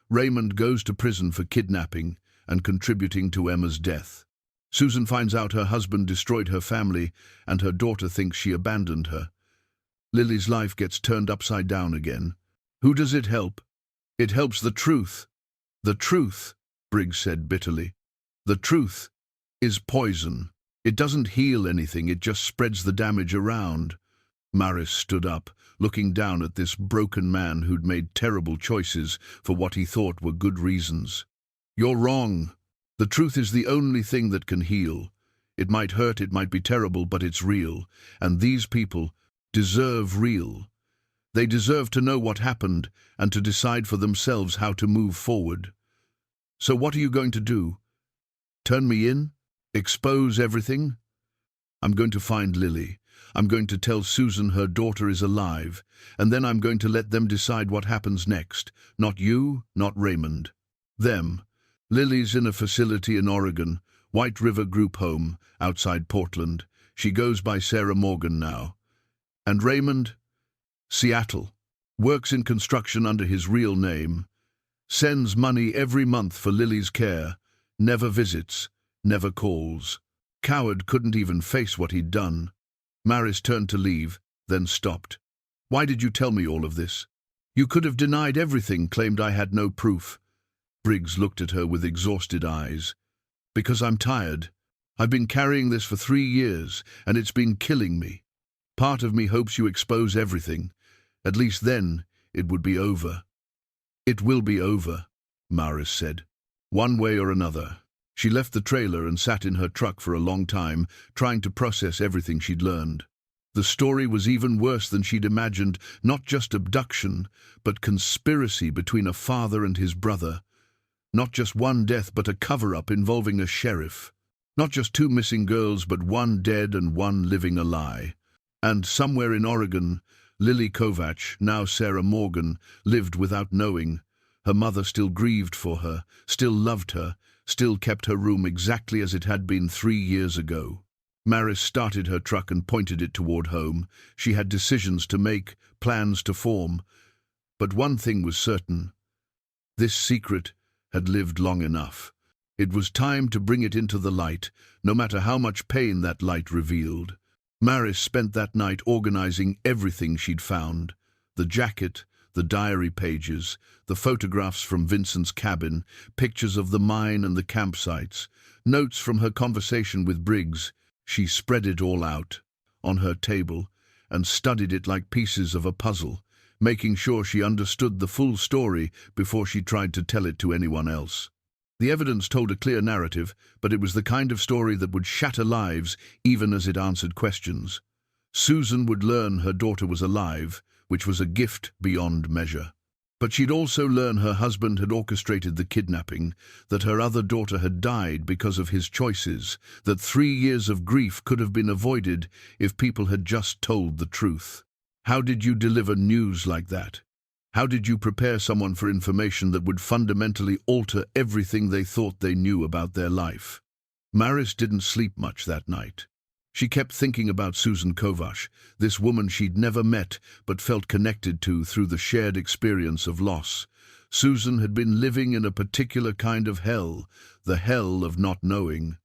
Raymond goes to prison for kidnapping and contributing to Emma's death. Susan finds out her husband destroyed her family and her daughter thinks she abandoned her. Lily's life gets turned upside down again. Who does it help? It helps the truth. The truth, Briggs said bitterly. The truth is poison. It doesn't heal anything, it just spreads the damage around. Maris stood up, looking down at this broken man who'd made terrible choices for what he thought were good reasons. You're wrong. The truth is the only thing that can heal. It might hurt, it might be terrible, but it's real. And these people deserve real. They deserve to know what happened and to decide for themselves how to move forward. So what are you going to do? Turn me in? Expose everything? I'm going to find Lily. I'm going to tell Susan her daughter is alive, and then I'm going to let them decide what happens next. Not you, not Raymond. Them. Lily's in a facility in Oregon, White River Group Home, outside Portland. She goes by Sarah Morgan now. And Raymond? Seattle. Works in construction under his real name. Sends money every month for Lily's care. Never visits. Never calls. Coward couldn't even face what he'd done. Maris turned to leave, then stopped. Why did you tell me all of this? You could have denied everything, claimed I had no proof. Briggs looked at her with exhausted eyes. Because I'm tired. I've been carrying this for 3 years, and it's been killing me. Part of me hopes you expose everything. At least then, it would be over. It will be over, Maris said. One way or another. She left the trailer and sat in her truck for a long time, trying to process everything she'd learned. The story was even worse than she'd imagined, not just abduction, but conspiracy between a father and his brother. Not just one death, but a cover-up involving a sheriff. Not just 2 missing girls, but 1 dead and 1 living a lie. And somewhere in Oregon, Lily Kovach, now Sarah Morgan, lived without knowing. Her mother still grieved for her, still loved her, still kept her room exactly as it had been 3 years ago. Maris started her truck and pointed it toward home. She had decisions to make, plans to form. But one thing was certain. This secret had lived long enough. It was time to bring it into the light, no matter how much pain that light revealed. Maris spent that night organizing everything she'd found. The jacket, the diary pages, the photographs from Vincent's cabin, pictures of the mine and the campsites, notes from her conversation with Briggs. She spread it all out on her table and studied it like pieces of a puzzle, making sure she understood the full story before she tried to tell it to anyone else. The evidence told a clear narrative, but it was the kind of story that would shatter lives even as it answered questions. Susan would learn her daughter was alive, which was a gift beyond measure. But she'd also learn her husband had orchestrated the kidnapping, that her other daughter had died because of his choices, that 3 years of grief could have been avoided if people had just told the truth. How did you deliver news like that? How did you prepare someone for information that would fundamentally alter everything they thought they knew about their life? Maris didn't sleep much that night. She kept thinking about Susan Kovacs, this woman she'd never met but felt connected to through the shared experience of loss. Susan had been living in a particular kind of hell, the hell of not knowing.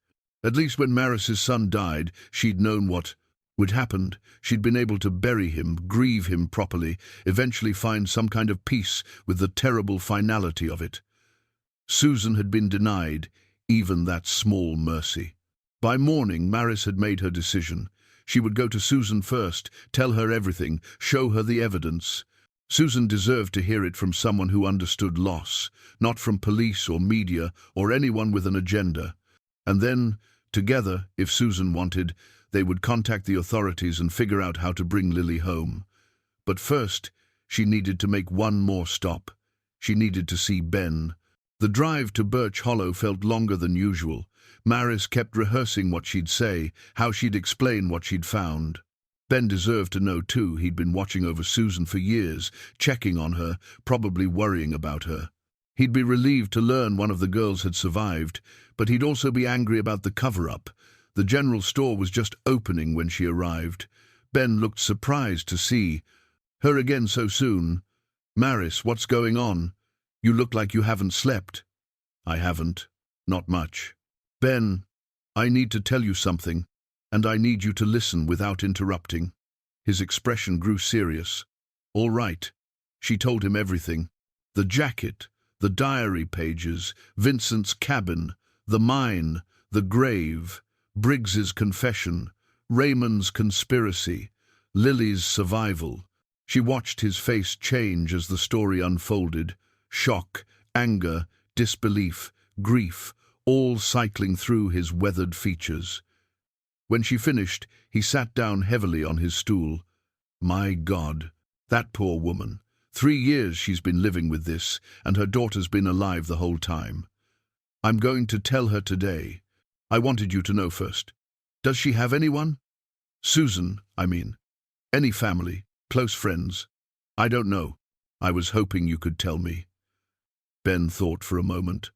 At least when Maris's son died, she'd known what would happen. She'd been able to bury him, grieve him properly, eventually find some kind of peace with the terrible finality of it. Susan had been denied even that small mercy. By morning, Maris had made her decision. She would go to Susan first, tell her everything, show her the evidence. Susan deserved to hear it from someone who understood loss, not from police or media or anyone with an agenda. And then, together, if Susan wanted, they would contact the authorities and figure out how to bring Lily home. But first, she needed to make one more stop. She needed to see Ben. The drive to Birch Hollow felt longer than usual. Maris kept rehearsing what she'd say, how she'd explain what she'd found. Ben deserved to know too. He'd been watching over Susan for years, checking on her, probably worrying about her. He'd be relieved to learn one of the girls had survived, but he'd also be angry about the cover-up. The general store was just opening when she arrived. Ben looked surprised to see her again so soon. "Maris, what's going on? You look like you haven't slept." "I haven't. Not much." "Ben, I need to tell you something, and I need you to listen without interrupting." His expression grew serious. "All right." She told him everything. The jacket, the diary pages, Vincent's cabin, the mine, the grave, Briggs's confession, Raymond's conspiracy, Lily's survival. She watched his face change as the story unfolded. Shock, anger, disbelief, grief, all cycling through his weathered features. When she finished, he sat down heavily on his stool. My God, that poor woman. 3 years she's been living with this, and her daughter's been alive the whole time. I'm going to tell her today. I wanted you to know first. Does she have anyone? Susan, I mean. Any family, close friends? I don't know. I was hoping you could tell me. Ben thought for a moment.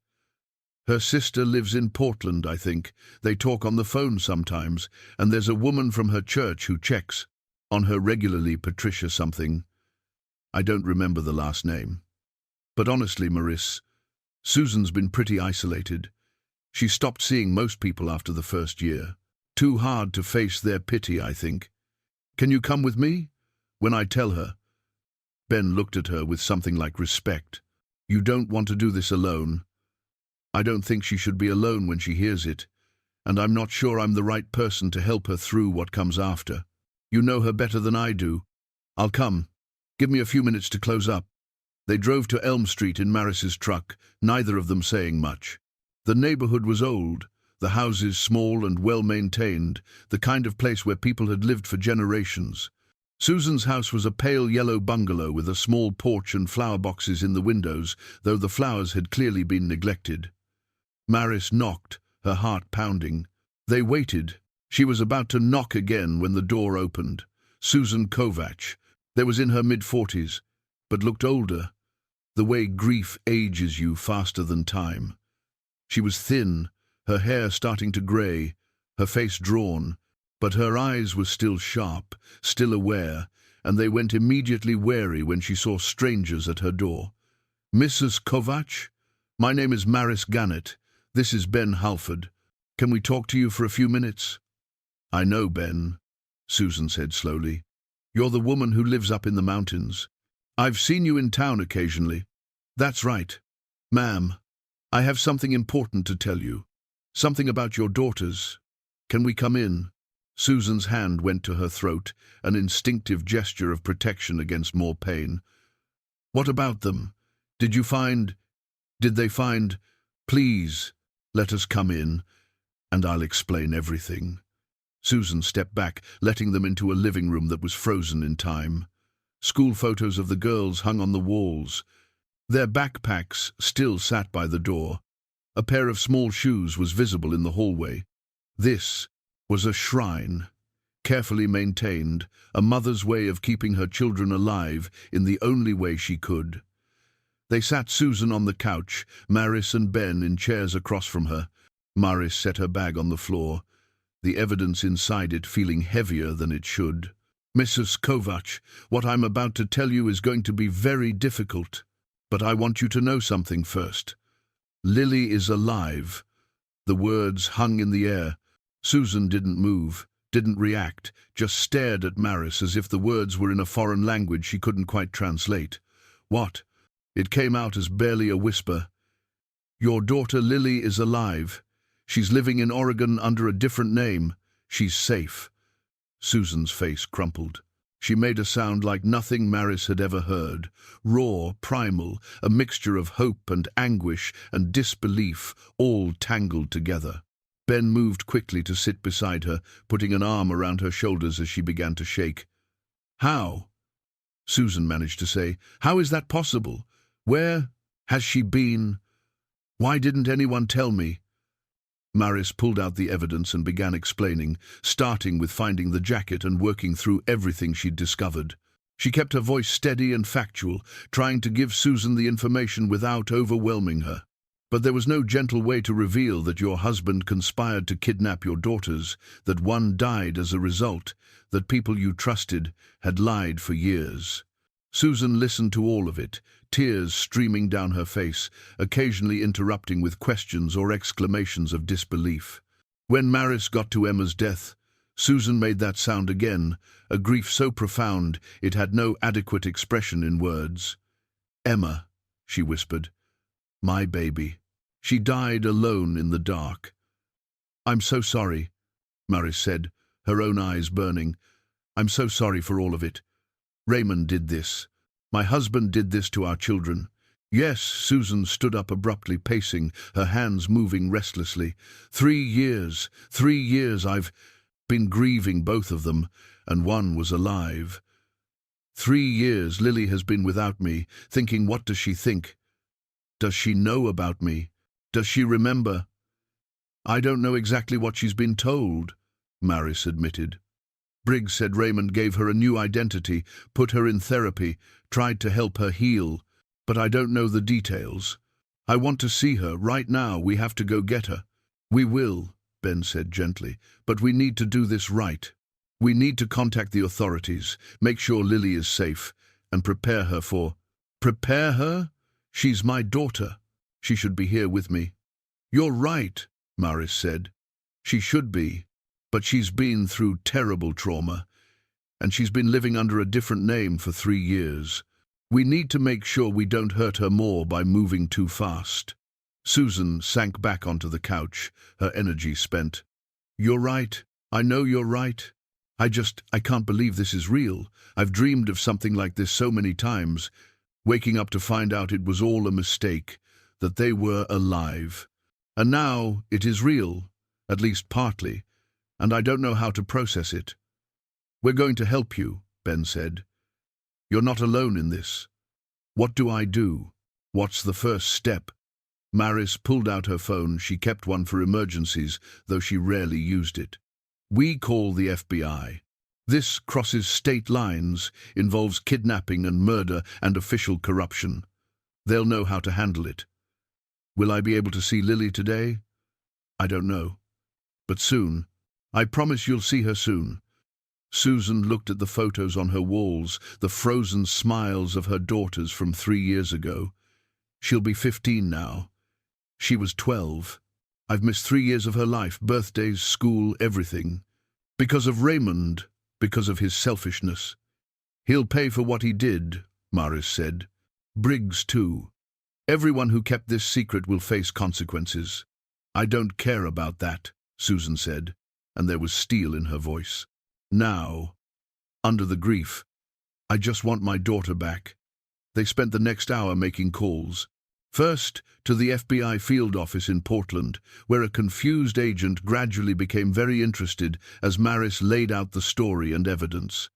Her sister lives in Portland, I think. They talk on the phone sometimes, and there's a woman from her church who checks on her regularly, Patricia something. I don't remember the last name. But honestly, Maris, Susan's been pretty isolated. She stopped seeing most people after the first year. Too hard to face their pity, I think. Can you come with me? When I tell her. Ben looked at her with something like respect. You don't want to do this alone. I don't think she should be alone when she hears it, and I'm not sure I'm the right person to help her through what comes after. You know her better than I do. I'll come. Give me a few minutes to close up. They drove to Elm Street in Maris's truck, neither of them saying much. The neighborhood was old, the houses small and well-maintained, the kind of place where people had lived for generations. Susan's house was a pale yellow bungalow with a small porch and flower boxes in the windows, though the flowers had clearly been neglected. Maris knocked, her heart pounding. They waited. She was about to knock again when the door opened. Susan Kovacs. There was in her mid-40s, but looked older, the way grief ages you faster than time. She was thin, her hair starting to grey, her face drawn, but her eyes were still sharp, still aware, and they went immediately wary when she saw strangers at her door. "Mrs. Kovacs? My name is Maris Gannett. This is Ben Halford. Can we talk to you for a few minutes?" "I know, Ben," Susan said slowly. "You're the woman who lives up in the mountains. I've seen you in town occasionally." "That's right. Ma'am, I have something important to tell you. Something about your daughters. Can we come in?" Susan's hand went to her throat, an instinctive gesture of protection against more pain. "What about them? Did they find? Please, let us come in, and I'll explain everything." Susan stepped back, letting them into a living room that was frozen in time. School photos of the girls hung on the walls. Their backpacks still sat by the door. A pair of small shoes was visible in the hallway. This was a shrine, carefully maintained, a mother's way of keeping her children alive in the only way she could. They sat Susan on the couch, Maris and Ben in chairs across from her. Maris set her bag on the floor, the evidence inside it feeling heavier than it should. "Mrs. Kovac, what I'm about to tell you is going to be very difficult, but I want you to know something first. Lily is alive." The words hung in the air. Susan didn't move, didn't react, just stared at Maris as if the words were in a foreign language she couldn't quite translate. "What?" It came out as barely a whisper. "Your daughter Lily is alive. She's living in Oregon under a different name. She's safe." Susan's face crumpled. She made a sound like nothing Maris had ever heard, raw, primal, a mixture of hope and anguish and disbelief, all tangled together. Ben moved quickly to sit beside her, putting an arm around her shoulders as she began to shake. "How?" Susan managed to say. "How is that possible? Where has she been? Why didn't anyone tell me?" Maris pulled out the evidence and began explaining, starting with finding the jacket and working through everything she'd discovered. She kept her voice steady and factual, trying to give Susan the information without overwhelming her. "But there was no gentle way to reveal that your husband conspired to kidnap your daughters, that one died as a result, that people you trusted had lied for years." Susan listened to all of it, tears streaming down her face, occasionally interrupting with questions or exclamations of disbelief. When Maris got to Emma's death, Susan made that sound again, a grief so profound it had no adequate expression in words. "Emma," she whispered, "my baby. She died alone in the dark." "I'm so sorry," Maris said, her own eyes burning. "I'm so sorry for all of it. Raymond did this. My husband did this to our children." "Yes," Susan stood up abruptly, pacing, her hands moving restlessly. 3 years, 3 years I've been grieving both of them, and one was alive. 3 years Lily has been without me, thinking, what does she think? Does she know about me? Does she remember?" "I don't know exactly what she's been told," Maris admitted. "Briggs said Raymond gave her a new identity, put her in therapy, tried to help her heal, but I don't know the details. I want to see her right now. We have to go get her." "We will," Ben said gently, "but we need to do this right. We need to contact the authorities, make sure Lily is safe, and prepare her for—" "Prepare her? She's my daughter. She should be here with me." "You're right," Maris said. "She should be. But she's been through terrible trauma, and she's been living under a different name for 3 years. We need to make sure we don't hurt her more by moving too fast." Susan sank back onto the couch, her energy spent. "You're right. I know you're right. I can't believe this is real. I've dreamed of something like this so many times, waking up to find out it was all a mistake, that they were alive. And now it is real, at least partly, and I don't know how to process it." "We're going to help you," Ben said. "You're not alone in this. What do I do? What's the first step?" Maris pulled out her phone. She kept one for emergencies, though she rarely used it. "We call the FBI. This crosses state lines, involves kidnapping and murder and official corruption. They'll know how to handle it. Will I be able to see Lily today? I don't know. But soon. I promise you'll see her soon." Susan looked at the photos on her walls, the frozen smiles of her daughters from 3 years ago. She'll be 15 now. She was 12. I've missed 3 years of her life, birthdays, school, everything. Because of Raymond, because of his selfishness. "He'll pay for what he did," Maris said. "Briggs too. Everyone who kept this secret will face consequences." "I don't care about that," Susan said. and there was steel in her voice. Now, under the grief, I just want my daughter back. They spent the next hour making calls. First, to the FBI field office in Portland, where a confused agent gradually became very interested as Maris laid out the story and evidence.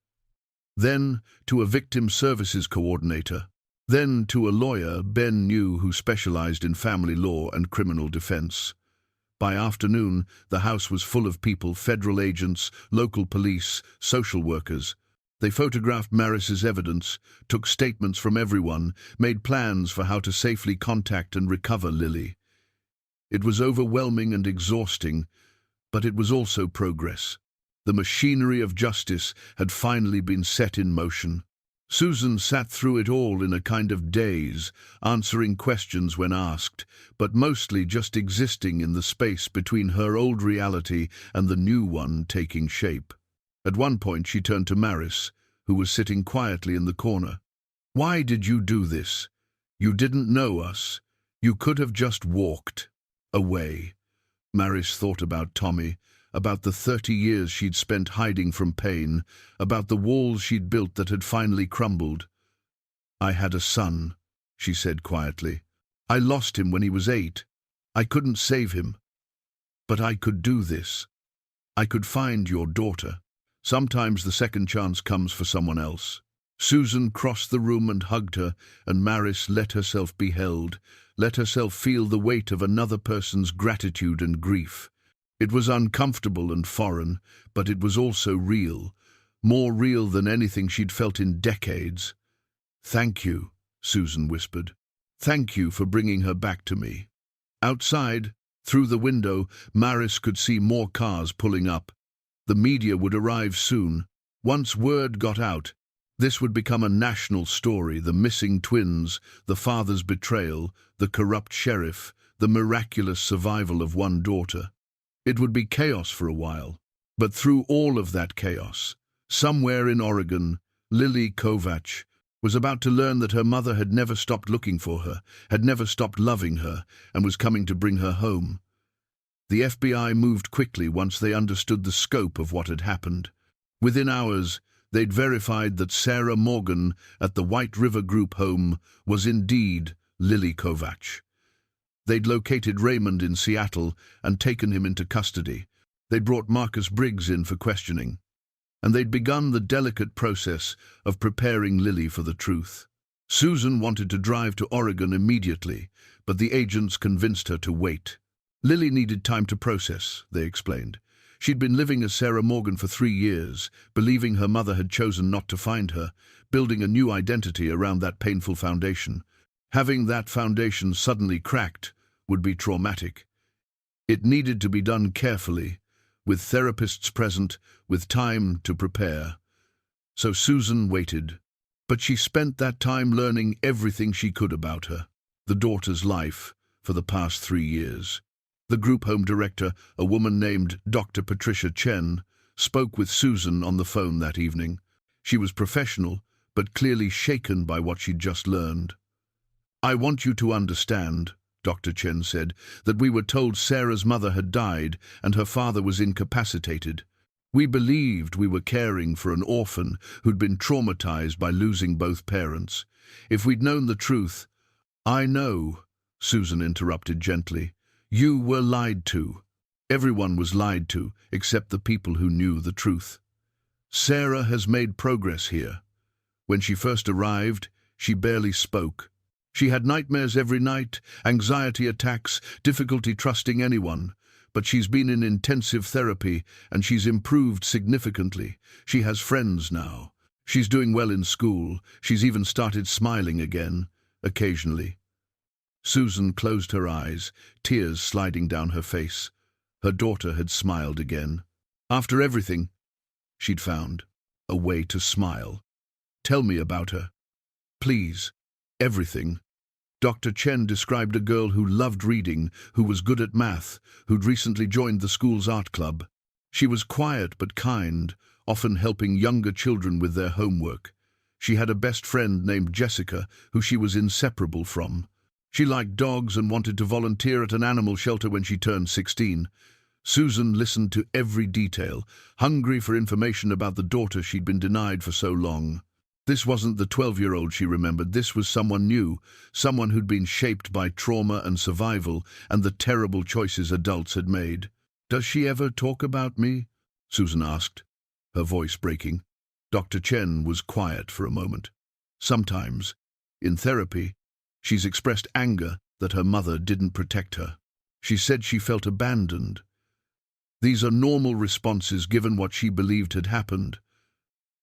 Then, to a victim services coordinator. Then, to a lawyer Ben knew who specialized in family law and criminal defense. By afternoon, the house was full of people, federal agents, local police, social workers. They photographed Maris's evidence, took statements from everyone, made plans for how to safely contact and recover Lily. It was overwhelming and exhausting, but it was also progress. The machinery of justice had finally been set in motion. Susan sat through it all in a kind of daze, answering questions when asked, but mostly just existing in the space between her old reality and the new one taking shape. At one point she turned to Maris, who was sitting quietly in the corner. "Why did you do this? You didn't know us. You could have just walked away." Maris thought about Tommy, about the 30 years she'd spent hiding from pain, about the walls she'd built that had finally crumbled. "I had a son," she said quietly. "I lost him when he was 8. I couldn't save him. But I could do this. I could find your daughter. Sometimes the second chance comes for someone else." Susan crossed the room and hugged her, and Maris let herself be held, let herself feel the weight of another person's gratitude and grief. It was uncomfortable and foreign, but it was also real, more real than anything she'd felt in decades. "Thank you," Susan whispered. "Thank you for bringing her back to me." Outside, through the window, Maris could see more cars pulling up. The media would arrive soon. Once word got out, this would become a national story: the missing twins, the father's betrayal, the corrupt sheriff, the miraculous survival of one daughter. It would be chaos for a while, but through all of that chaos, somewhere in Oregon, Lily Kovach was about to learn that her mother had never stopped looking for her, had never stopped loving her, and was coming to bring her home. The FBI moved quickly once they understood the scope of what had happened. Within hours, they'd verified that Sarah Morgan at the White River Group home was indeed Lily Kovach. They'd located Raymond in Seattle and taken him into custody. They'd brought Marcus Briggs in for questioning. And they'd begun the delicate process of preparing Lily for the truth. Susan wanted to drive to Oregon immediately, but the agents convinced her to wait. Lily needed time to process, they explained. She'd been living as Sarah Morgan for 3 years, believing her mother had chosen not to find her, building a new identity around that painful foundation. Having that foundation suddenly cracked would be traumatic. It needed to be done carefully, with therapists present, with time to prepare. So Susan waited, but she spent that time learning everything she could about her, the daughter's life, for the past 3 years. The group home director, a woman named Dr. Patricia Chen, spoke with Susan on the phone that evening. She was professional, but clearly shaken by what she'd just learned. "I want you to understand," Dr. Chen said, "that we were told Sarah's mother had died and her father was incapacitated. We believed we were caring for an orphan who'd been traumatized by losing both parents. If we'd known the truth—" "I know," Susan interrupted gently. "You were lied to. Everyone was lied to, except the people who knew the truth. Sarah has made progress here. When she first arrived, she barely spoke. She had nightmares every night, anxiety attacks, difficulty trusting anyone. But she's been in intensive therapy, and she's improved significantly. She has friends now. She's doing well in school. She's even started smiling again, occasionally." Susan closed her eyes, tears sliding down her face. Her daughter had smiled again. After everything, she'd found a way to smile. "Tell me about her. Please. Everything." Dr. Chen described a girl who loved reading, who was good at math, who'd recently joined the school's art club. She was quiet but kind, often helping younger children with their homework. She had a best friend named Jessica, who she was inseparable from. She liked dogs and wanted to volunteer at an animal shelter when she turned 16. Susan listened to every detail, hungry for information about the daughter she'd been denied for so long. This wasn't the 12-year-old she remembered. This was someone new, someone who'd been shaped by trauma and survival and the terrible choices adults had made. "Does she ever talk about me?" Susan asked, her voice breaking. Dr. Chen was quiet for a moment. "Sometimes, in therapy, she's expressed anger that her mother didn't protect her. She said she felt abandoned. These are normal responses given what she believed had happened.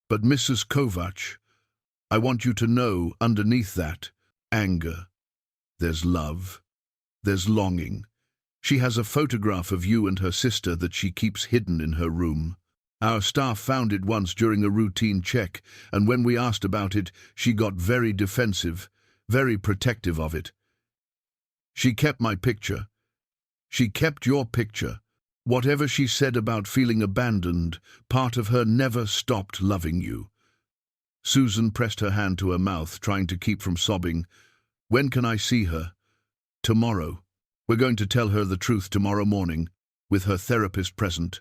But Mrs. Kovac, I want you to know, underneath that anger, there's love, there's longing. She has a photograph of you and her sister that she keeps hidden in her room. Our staff found it once during a routine check, and when we asked about it, she got very defensive, very protective of it. She kept my picture. She kept your picture. Whatever she said about feeling abandoned, part of her never stopped loving you." Susan pressed her hand to her mouth, trying to keep from sobbing. "When can I see her?" "Tomorrow. We're going to tell her the truth tomorrow morning, with her therapist present.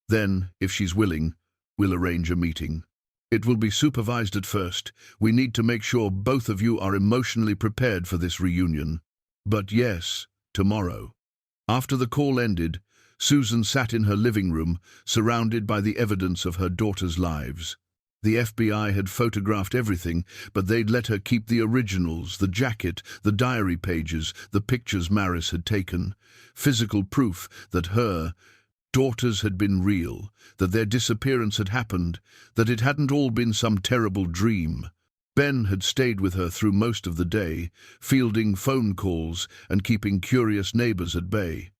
Then, if she's willing, we'll arrange a meeting. It will be supervised at first. We need to make sure both of you are emotionally prepared for this reunion. But yes, tomorrow." After the call ended, Susan sat in her living room, surrounded by the evidence of her daughters' lives. The FBI had photographed everything, but they'd let her keep the originals, the jacket, the diary pages, the pictures Maris had taken. Physical proof that her daughters had been real, that their disappearance had happened, that it hadn't all been some terrible dream. Ben had stayed with her through most of the day, fielding phone calls and keeping curious neighbors at bay.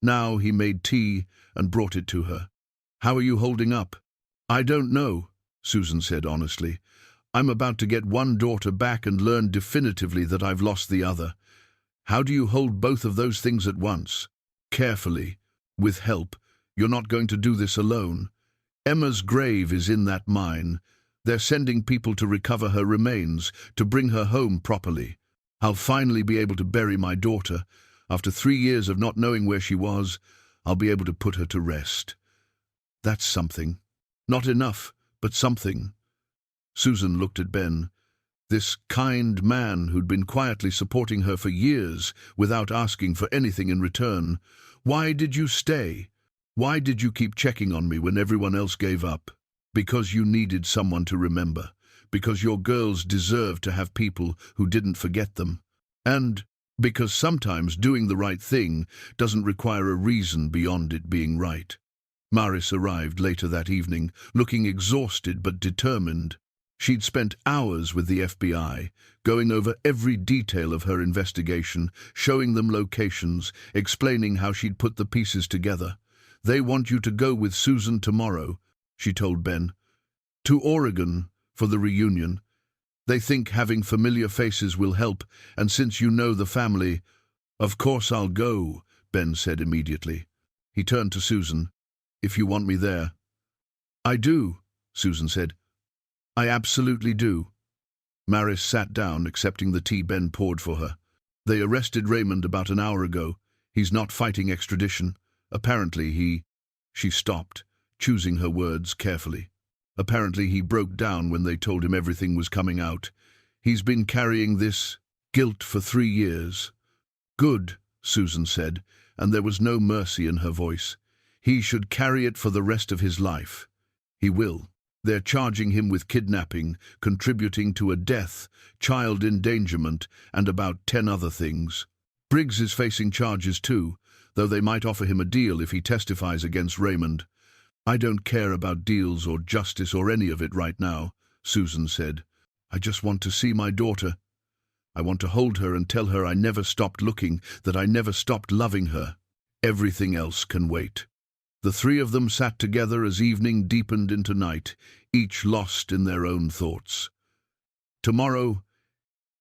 Now he made tea and brought it to her. "How are you holding up?" "I don't know," Susan said honestly. "I'm about to get one daughter back and learn definitively that I've lost the other. How do you hold both of those things at once?" "Carefully, with help. You're not going to do this alone. Emma's grave is in that mine. They're sending people to recover her remains, to bring her home properly. I'll finally be able to bury my daughter. After 3 years of not knowing where she was, I'll be able to put her to rest. That's something. Not enough, but something." Susan looked at Ben, this kind man who'd been quietly supporting her for years without asking for anything in return. "Why did you stay? Why did you keep checking on me when everyone else gave up?" "Because you needed someone to remember. Because your girls deserved to have people who didn't forget them. And because sometimes doing the right thing doesn't require a reason beyond it being right." Maris arrived later that evening, looking exhausted but determined. She'd spent hours with the FBI, going over every detail of her investigation, showing them locations, explaining how she'd put the pieces together. "They want you to go with Susan tomorrow," she told Ben. "To Oregon for the reunion. They think having familiar faces will help, and since you know the family—" "Of course I'll go," Ben said immediately. He turned to Susan. "If you want me there." "I do," Susan said. "I absolutely do." Maris sat down, accepting the tea Ben poured for her. "They arrested Raymond about an hour ago. He's not fighting extradition. Apparently he—" She stopped, choosing her words carefully. "Apparently he broke down when they told him everything was coming out. He's been carrying this guilt for 3 years. "Good," Susan said, and there was no mercy in her voice. "He should carry it for the rest of his life. He will. They're charging him with kidnapping, contributing to a death, child endangerment, and about 10 other things. Briggs is facing charges too, though they might offer him a deal if he testifies against Raymond." "I don't care about deals or justice or any of it right now," Susan said. "I just want to see my daughter. I want to hold her and tell her I never stopped looking, that I never stopped loving her. Everything else can wait." The 3 of them sat together as evening deepened into night, each lost in their own thoughts. Tomorrow,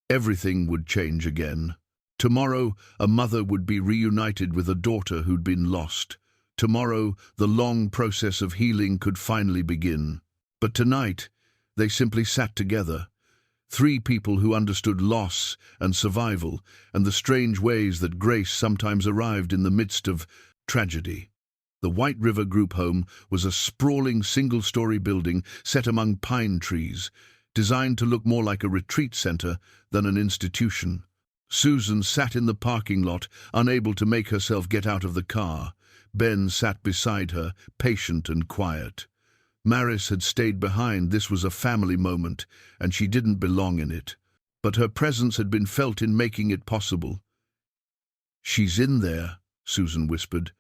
everything would change again. Tomorrow, a mother would be reunited with a daughter who'd been lost. Tomorrow, the long process of healing could finally begin. But tonight, they simply sat together. 3 people who understood loss and survival and the strange ways that grace sometimes arrived in the midst of tragedy. The White River Group home was a sprawling single-story building set among pine trees, designed to look more like a retreat center than an institution. Susan sat in the parking lot, unable to make herself get out of the car. Ben sat beside her, patient and quiet. Maris had stayed behind. This was a family moment, and she didn't belong in it. But her presence had been felt in making it possible. "She's in there," Susan whispered.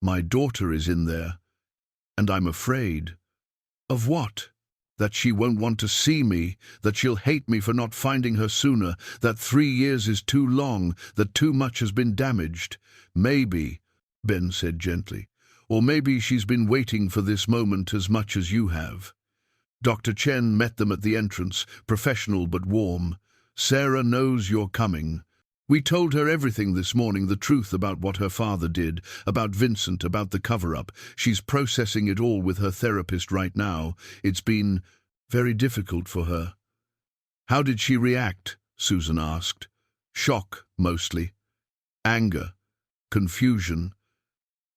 "My daughter is in there, and I'm afraid." "Of what?" "That she won't want to see me, that she'll hate me for not finding her sooner, that 3 years is too long, that too much has been damaged." "Maybe," Ben said gently, "or maybe she's been waiting for this moment as much as you have." Dr. Chen met them at the entrance, professional but warm. "Sarah knows you're coming. We told her everything this morning, the truth about what her father did, about Vincent, about the cover-up. She's processing it all with her therapist right now. It's been very difficult for her." "How did she react?" Susan asked. "Shock, mostly. Anger, confusion,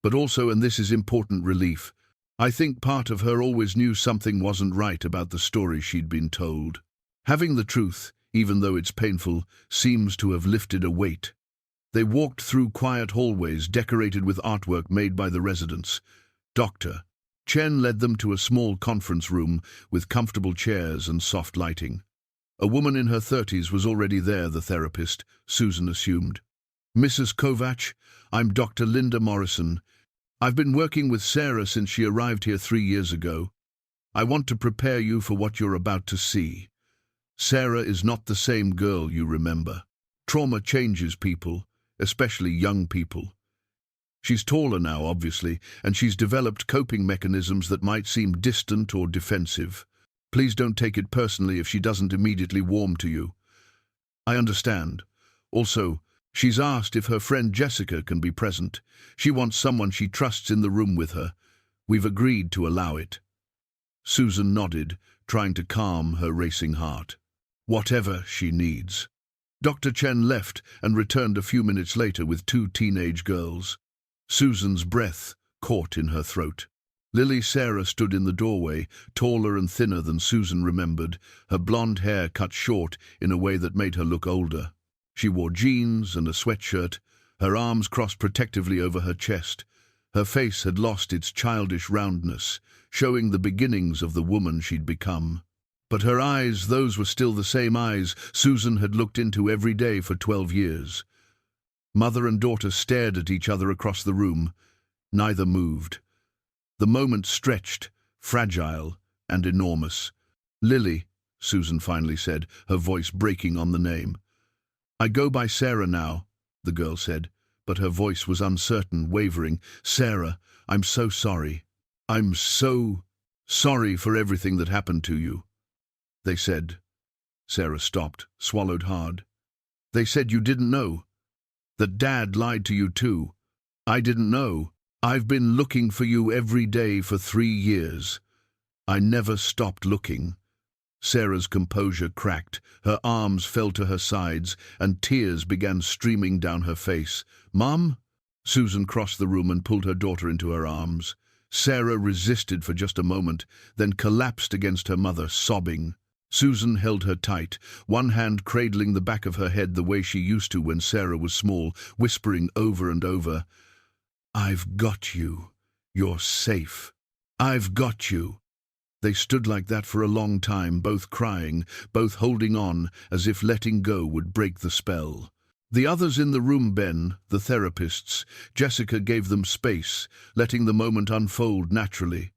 but also, and this is important, relief. I think part of her always knew something wasn't right about the story she'd been told. Having the truth, even though it's painful, seems to have lifted a weight." They walked through quiet hallways decorated with artwork made by the residents. Dr. Chen led them to a small conference room with comfortable chairs and soft lighting. A woman in her 30s was already there, the therapist, Susan assumed. "Mrs. Kovach, I'm Dr. Linda Morrison. I've been working with Sarah since she arrived here 3 years ago. I want to prepare you for what you're about to see. Sarah is not the same girl you remember. Trauma changes people, especially young people. She's taller now, obviously, and she's developed coping mechanisms that might seem distant or defensive. Please don't take it personally if she doesn't immediately warm to you. I understand. Also, she's asked if her friend Jessica can be present. She wants someone she trusts in the room with her. We've agreed to allow it." Susan nodded, trying to calm her racing heart. "Whatever she needs." Dr. Chen left and returned a few minutes later with 2 teenage girls. Susan's breath caught in her throat. Lily Sarah stood in the doorway, taller and thinner than Susan remembered, her blonde hair cut short in a way that made her look older. She wore jeans and a sweatshirt, her arms crossed protectively over her chest. Her face had lost its childish roundness, showing the beginnings of the woman she'd become. But her eyes, those were still the same eyes Susan had looked into every day for 12 years. Mother and daughter stared at each other across the room. Neither moved. The moment stretched, fragile and enormous. "Lily," Susan finally said, her voice breaking on the name. "I go by Sarah now," the girl said, but her voice was uncertain, wavering. "Sarah, I'm so sorry. I'm so sorry for everything that happened to you." "They said..." Sarah stopped, swallowed hard. "They said you didn't know. That Dad lied to you too. I didn't know. I've been looking for you every day for 3 years. I never stopped looking." Sarah's composure cracked, her arms fell to her sides, and tears began streaming down her face. "Mom?" Susan crossed the room and pulled her daughter into her arms. Sarah resisted for just a moment, then collapsed against her mother, sobbing. Susan held her tight, one hand cradling the back of her head the way she used to when Sarah was small, whispering over and over, "I've got you. You're safe. I've got you." They stood like that for a long time, both crying, both holding on, as if letting go would break the spell. The others in the room, Ben, the therapists, Jessica, gave them space, letting the moment unfold naturally.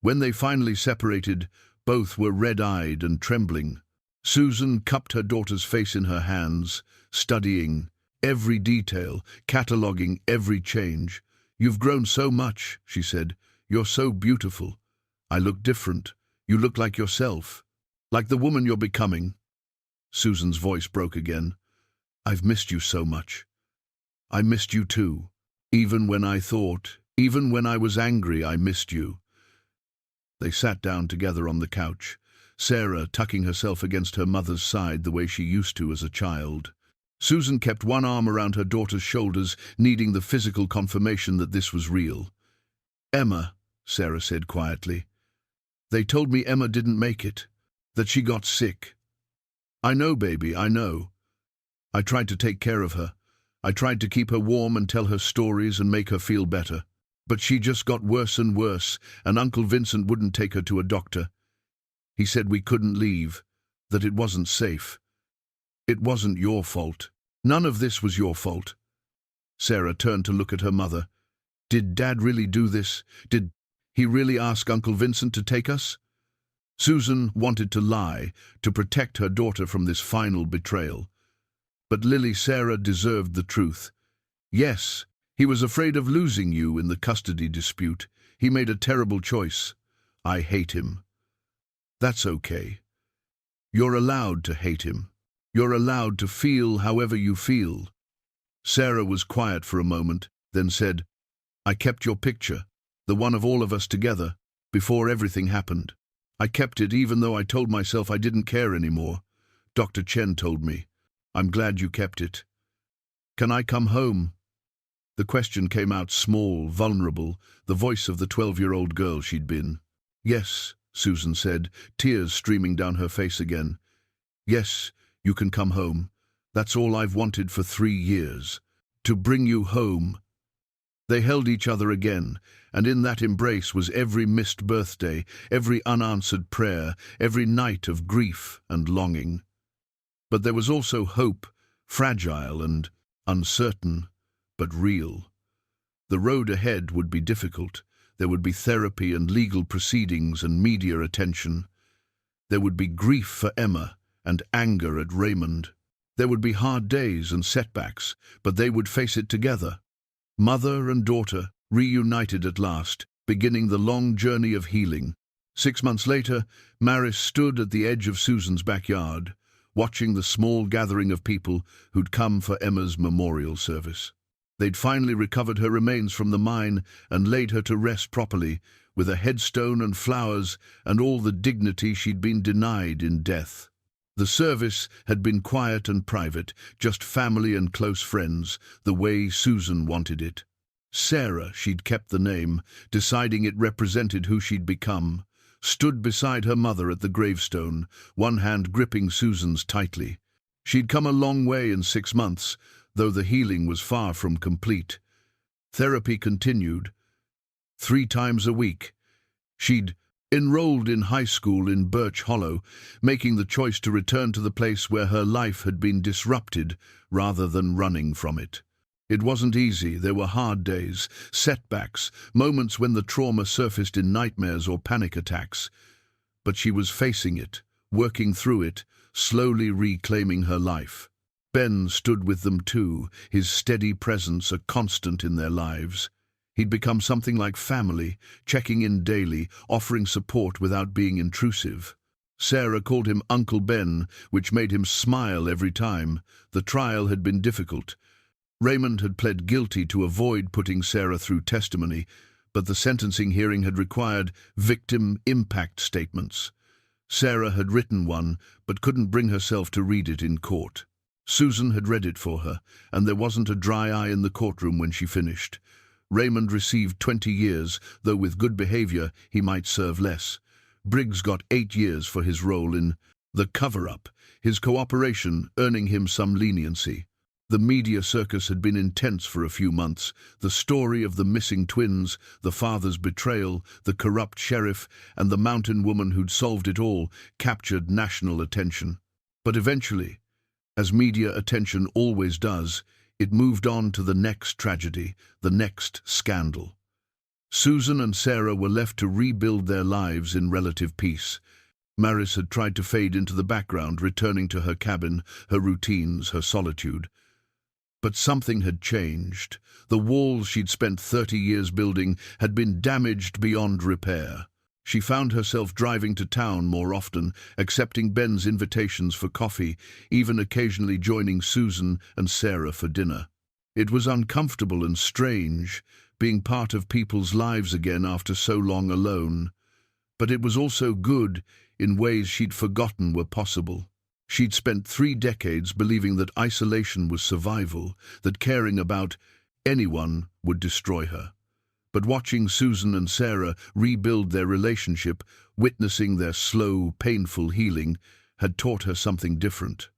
When they finally separated, both were red-eyed and trembling. Susan cupped her daughter's face in her hands, studying every detail, cataloguing every change. "You've grown so much," she said. "You're so beautiful. I look different. You look like yourself, like the woman you're becoming." Susan's voice broke again. "I've missed you so much. I missed you too. Even when I was angry, I missed you." They sat down together on the couch, Sarah tucking herself against her mother's side the way she used to as a child. Susan kept one arm around her daughter's shoulders, needing the physical confirmation that this was real. Emma, Sarah said quietly. They told me Emma didn't make it, that she got sick. I know, baby, I know. I tried to take care of her. I tried to keep her warm and tell her stories and make her feel better. But she just got worse and worse, and Uncle Vincent wouldn't take her to a doctor. He said we couldn't leave, that it wasn't safe. It wasn't your fault. None of this was your fault. Sarah turned to look at her mother. Did Dad really do this? Did he really ask Uncle Vincent to take us? Susan wanted to lie, to protect her daughter from this final betrayal. But Lily, Sarah deserved the truth. Yes, he was afraid of losing you in the custody dispute. He made a terrible choice. I hate him. That's okay. You're allowed to hate him. You're allowed to feel however you feel. Sarah was quiet for a moment, then said, I kept your picture, the one of all of us together, before everything happened. I kept it even though I told myself I didn't care anymore. Dr. Chen told me. I'm glad you kept it. Can I come home? The question came out small, vulnerable, the voice of the 12-year-old girl she'd been. Yes, Susan said, tears streaming down her face again. Yes, you can come home. That's all I've wanted for 3 years. To bring you home. They held each other again, and in that embrace was every missed birthday, every unanswered prayer, every night of grief and longing. But there was also hope, fragile and uncertain, but real. The road ahead would be difficult. There would be therapy and legal proceedings and media attention. There would be grief for Emma and anger at Raymond. There would be hard days and setbacks, but they would face it together. Mother and daughter, reunited at last, beginning the long journey of healing. 6 months later, Maris stood at the edge of Susan's backyard, watching the small gathering of people who'd come for Emma's memorial service. They'd finally recovered her remains from the mine and laid her to rest properly, with a headstone and flowers and all the dignity she'd been denied in death. The service had been quiet and private, just family and close friends, the way Susan wanted it. Sarah, she'd kept the name, deciding it represented who she'd become, stood beside her mother at the gravestone, one hand gripping Susan's tightly. She'd come a long way in 6 months, though the healing was far from complete. Therapy continued. 3 times a week. She'd enrolled in high school in Birch Hollow, making the choice to return to the place where her life had been disrupted rather than running from it. It wasn't easy. There were hard days, setbacks, moments when the trauma surfaced in nightmares or panic attacks. But she was facing it, working through it, slowly reclaiming her life. Ben stood with them too, his steady presence a constant in their lives. He'd become something like family, checking in daily, offering support without being intrusive. Sarah called him Uncle Ben, which made him smile every time. The trial had been difficult. Raymond had pled guilty to avoid putting Sarah through testimony, but the sentencing hearing had required victim impact statements. Sarah had written one, but couldn't bring herself to read it in court. Susan had read it for her, and there wasn't a dry eye in the courtroom when she finished. Raymond received 20 years, though with good behavior he might serve less. Briggs got 8 years for his role in the cover-up, his cooperation earning him some leniency. The media circus had been intense for a few months. The story of the missing twins, the father's betrayal, the corrupt sheriff, and the mountain woman who'd solved it all captured national attention. But eventually, as media attention always does, it moved on to the next tragedy, the next scandal. Susan and Sarah were left to rebuild their lives in relative peace. Maris had tried to fade into the background, returning to her cabin, her routines, her solitude. But something had changed. The walls she'd spent 30 years building had been damaged beyond repair. She found herself driving to town more often, accepting Ben's invitations for coffee, even occasionally joining Susan and Sarah for dinner. It was uncomfortable and strange, being part of people's lives again after so long alone. But it was also good in ways she'd forgotten were possible. She'd spent 3 decades believing that isolation was survival, that caring about anyone would destroy her. But watching Susan and Sarah rebuild their relationship, witnessing their slow, painful healing, had taught her something different.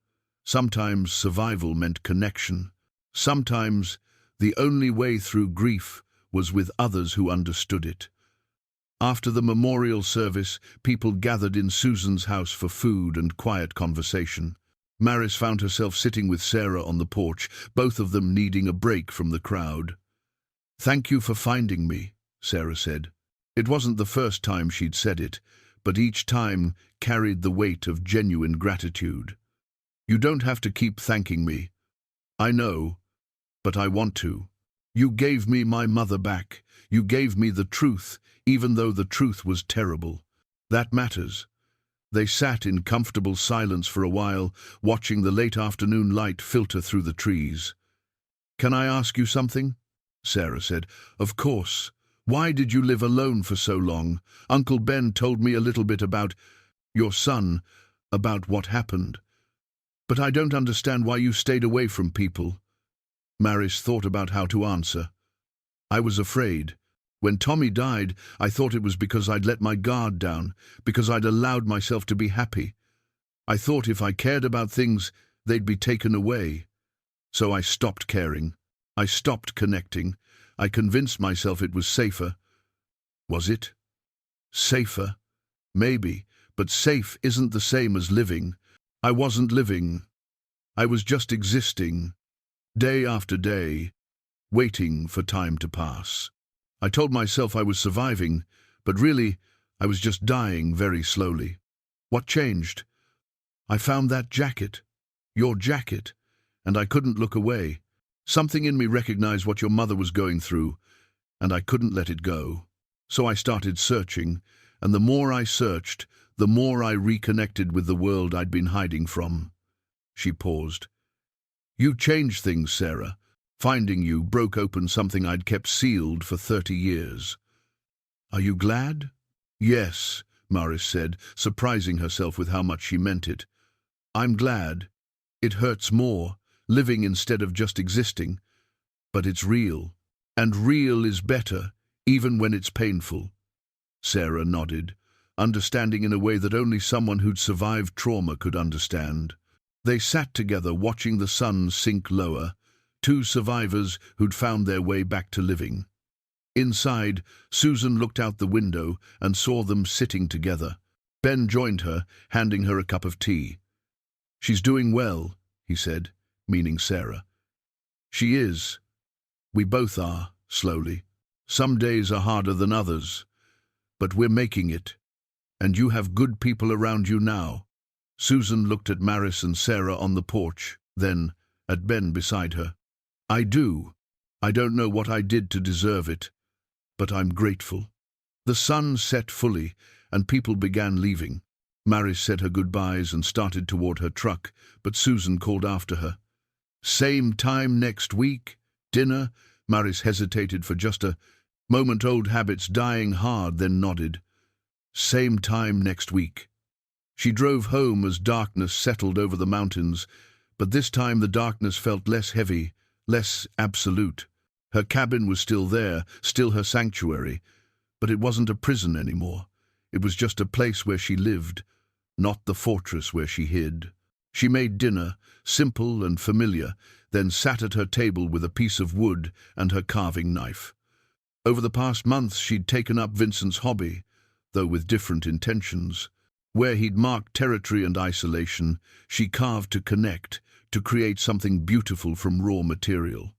Sometimes survival meant connection. Sometimes the only way through grief was with others who understood it. After the memorial service, people gathered in Susan's house for food and quiet conversation. Maris found herself sitting with Sarah on the porch, both of them needing a break from the crowd. "Thank you for finding me," Sarah said. It wasn't the first time she'd said it, but each time carried the weight of genuine gratitude. "You don't have to keep thanking me. I know, but I want to. You gave me my mother back. You gave me the truth, even though the truth was terrible. That matters." They sat in comfortable silence for a while, watching the late afternoon light filter through the trees. "Can I ask you something?" Sarah said. "Of course. Why did you live alone for so long? Uncle Ben told me a little bit about your son, about what happened. But I don't understand why you stayed away from people." Maris thought about how to answer. "I was afraid. When Tommy died, I thought it was because I'd let my guard down, because I'd allowed myself to be happy. I thought if I cared about things, they'd be taken away. So I stopped caring. I stopped connecting. I convinced myself it was safer." Was it? Safer? Maybe, but safe isn't the same as living. I wasn't living. I was just existing, day after day, waiting for time to pass. I told myself I was surviving, but really, I was just dying very slowly. What changed? I found that jacket, your jacket, and I couldn't look away. Something in me recognized what your mother was going through, and I couldn't let it go. So I started searching, and the more I searched, the more I reconnected with the world I'd been hiding from. She paused. "You changed things, Sarah. Finding you broke open something I'd kept sealed for 30 years. Are you glad?" "Yes," Maris said, surprising herself with how much she meant it. "I'm glad. It hurts more, living instead of just existing. But it's real. And real is better, even when it's painful." Sarah nodded, understanding in a way that only someone who'd survived trauma could understand. They sat together watching the sun sink lower, two survivors who'd found their way back to living. Inside, Susan looked out the window and saw them sitting together. Ben joined her, handing her a cup of tea. "She's doing well," he said, meaning Sarah. "She is. We both are, slowly. Some days are harder than others, but we're making it. And you have good people around you now." Susan looked at Maris and Sarah on the porch, then at Ben beside her. "I do. I don't know what I did to deserve it, but I'm grateful." The sun set fully, and people began leaving. Maris said her goodbyes and started toward her truck, but Susan called after her. "Same time next week? Dinner?" Maris hesitated for just a moment, old habits dying hard, then nodded. "Same time next week." She drove home as darkness settled over the mountains, but this time the darkness felt less heavy, less absolute. Her cabin was still there, still her sanctuary, but it wasn't a prison anymore. It was just a place where she lived, not the fortress where she hid. She made dinner, simple and familiar, then sat at her table with a piece of wood and her carving knife. Over the past months she'd taken up Vincent's hobby, though with different intentions. Where he'd marked territory and isolation, she carved to connect, to create something beautiful from raw material.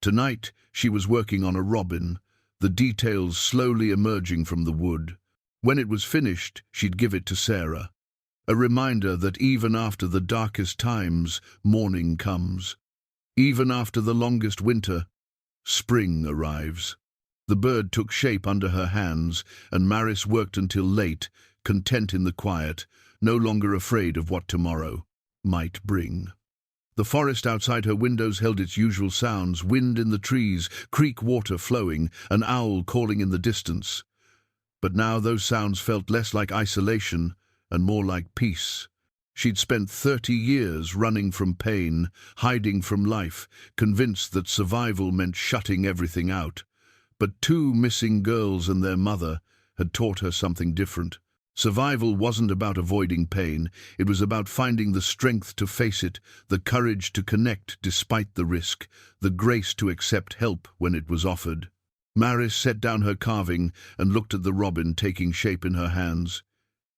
Tonight, she was working on a robin, the details slowly emerging from the wood. When it was finished, she'd give it to Sarah. A reminder that even after the darkest times, morning comes. Even after the longest winter, spring arrives. The bird took shape under her hands, and Maris worked until late, content in the quiet, no longer afraid of what tomorrow might bring. The forest outside her windows held its usual sounds, wind in the trees, creek water flowing, an owl calling in the distance. But now those sounds felt less like isolation and more like peace. She'd spent 30 years running from pain, hiding from life, convinced that survival meant shutting everything out. But two missing girls and their mother had taught her something different. Survival wasn't about avoiding pain, it was about finding the strength to face it, the courage to connect despite the risk, the grace to accept help when it was offered. Maris set down her carving and looked at the robin taking shape in her hands.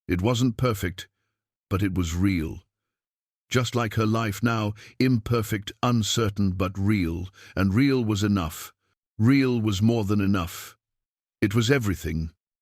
It wasn't perfect, but it was real. Just like her life now, imperfect, uncertain, but real, and real was enough. Real was more than enough. It was everything.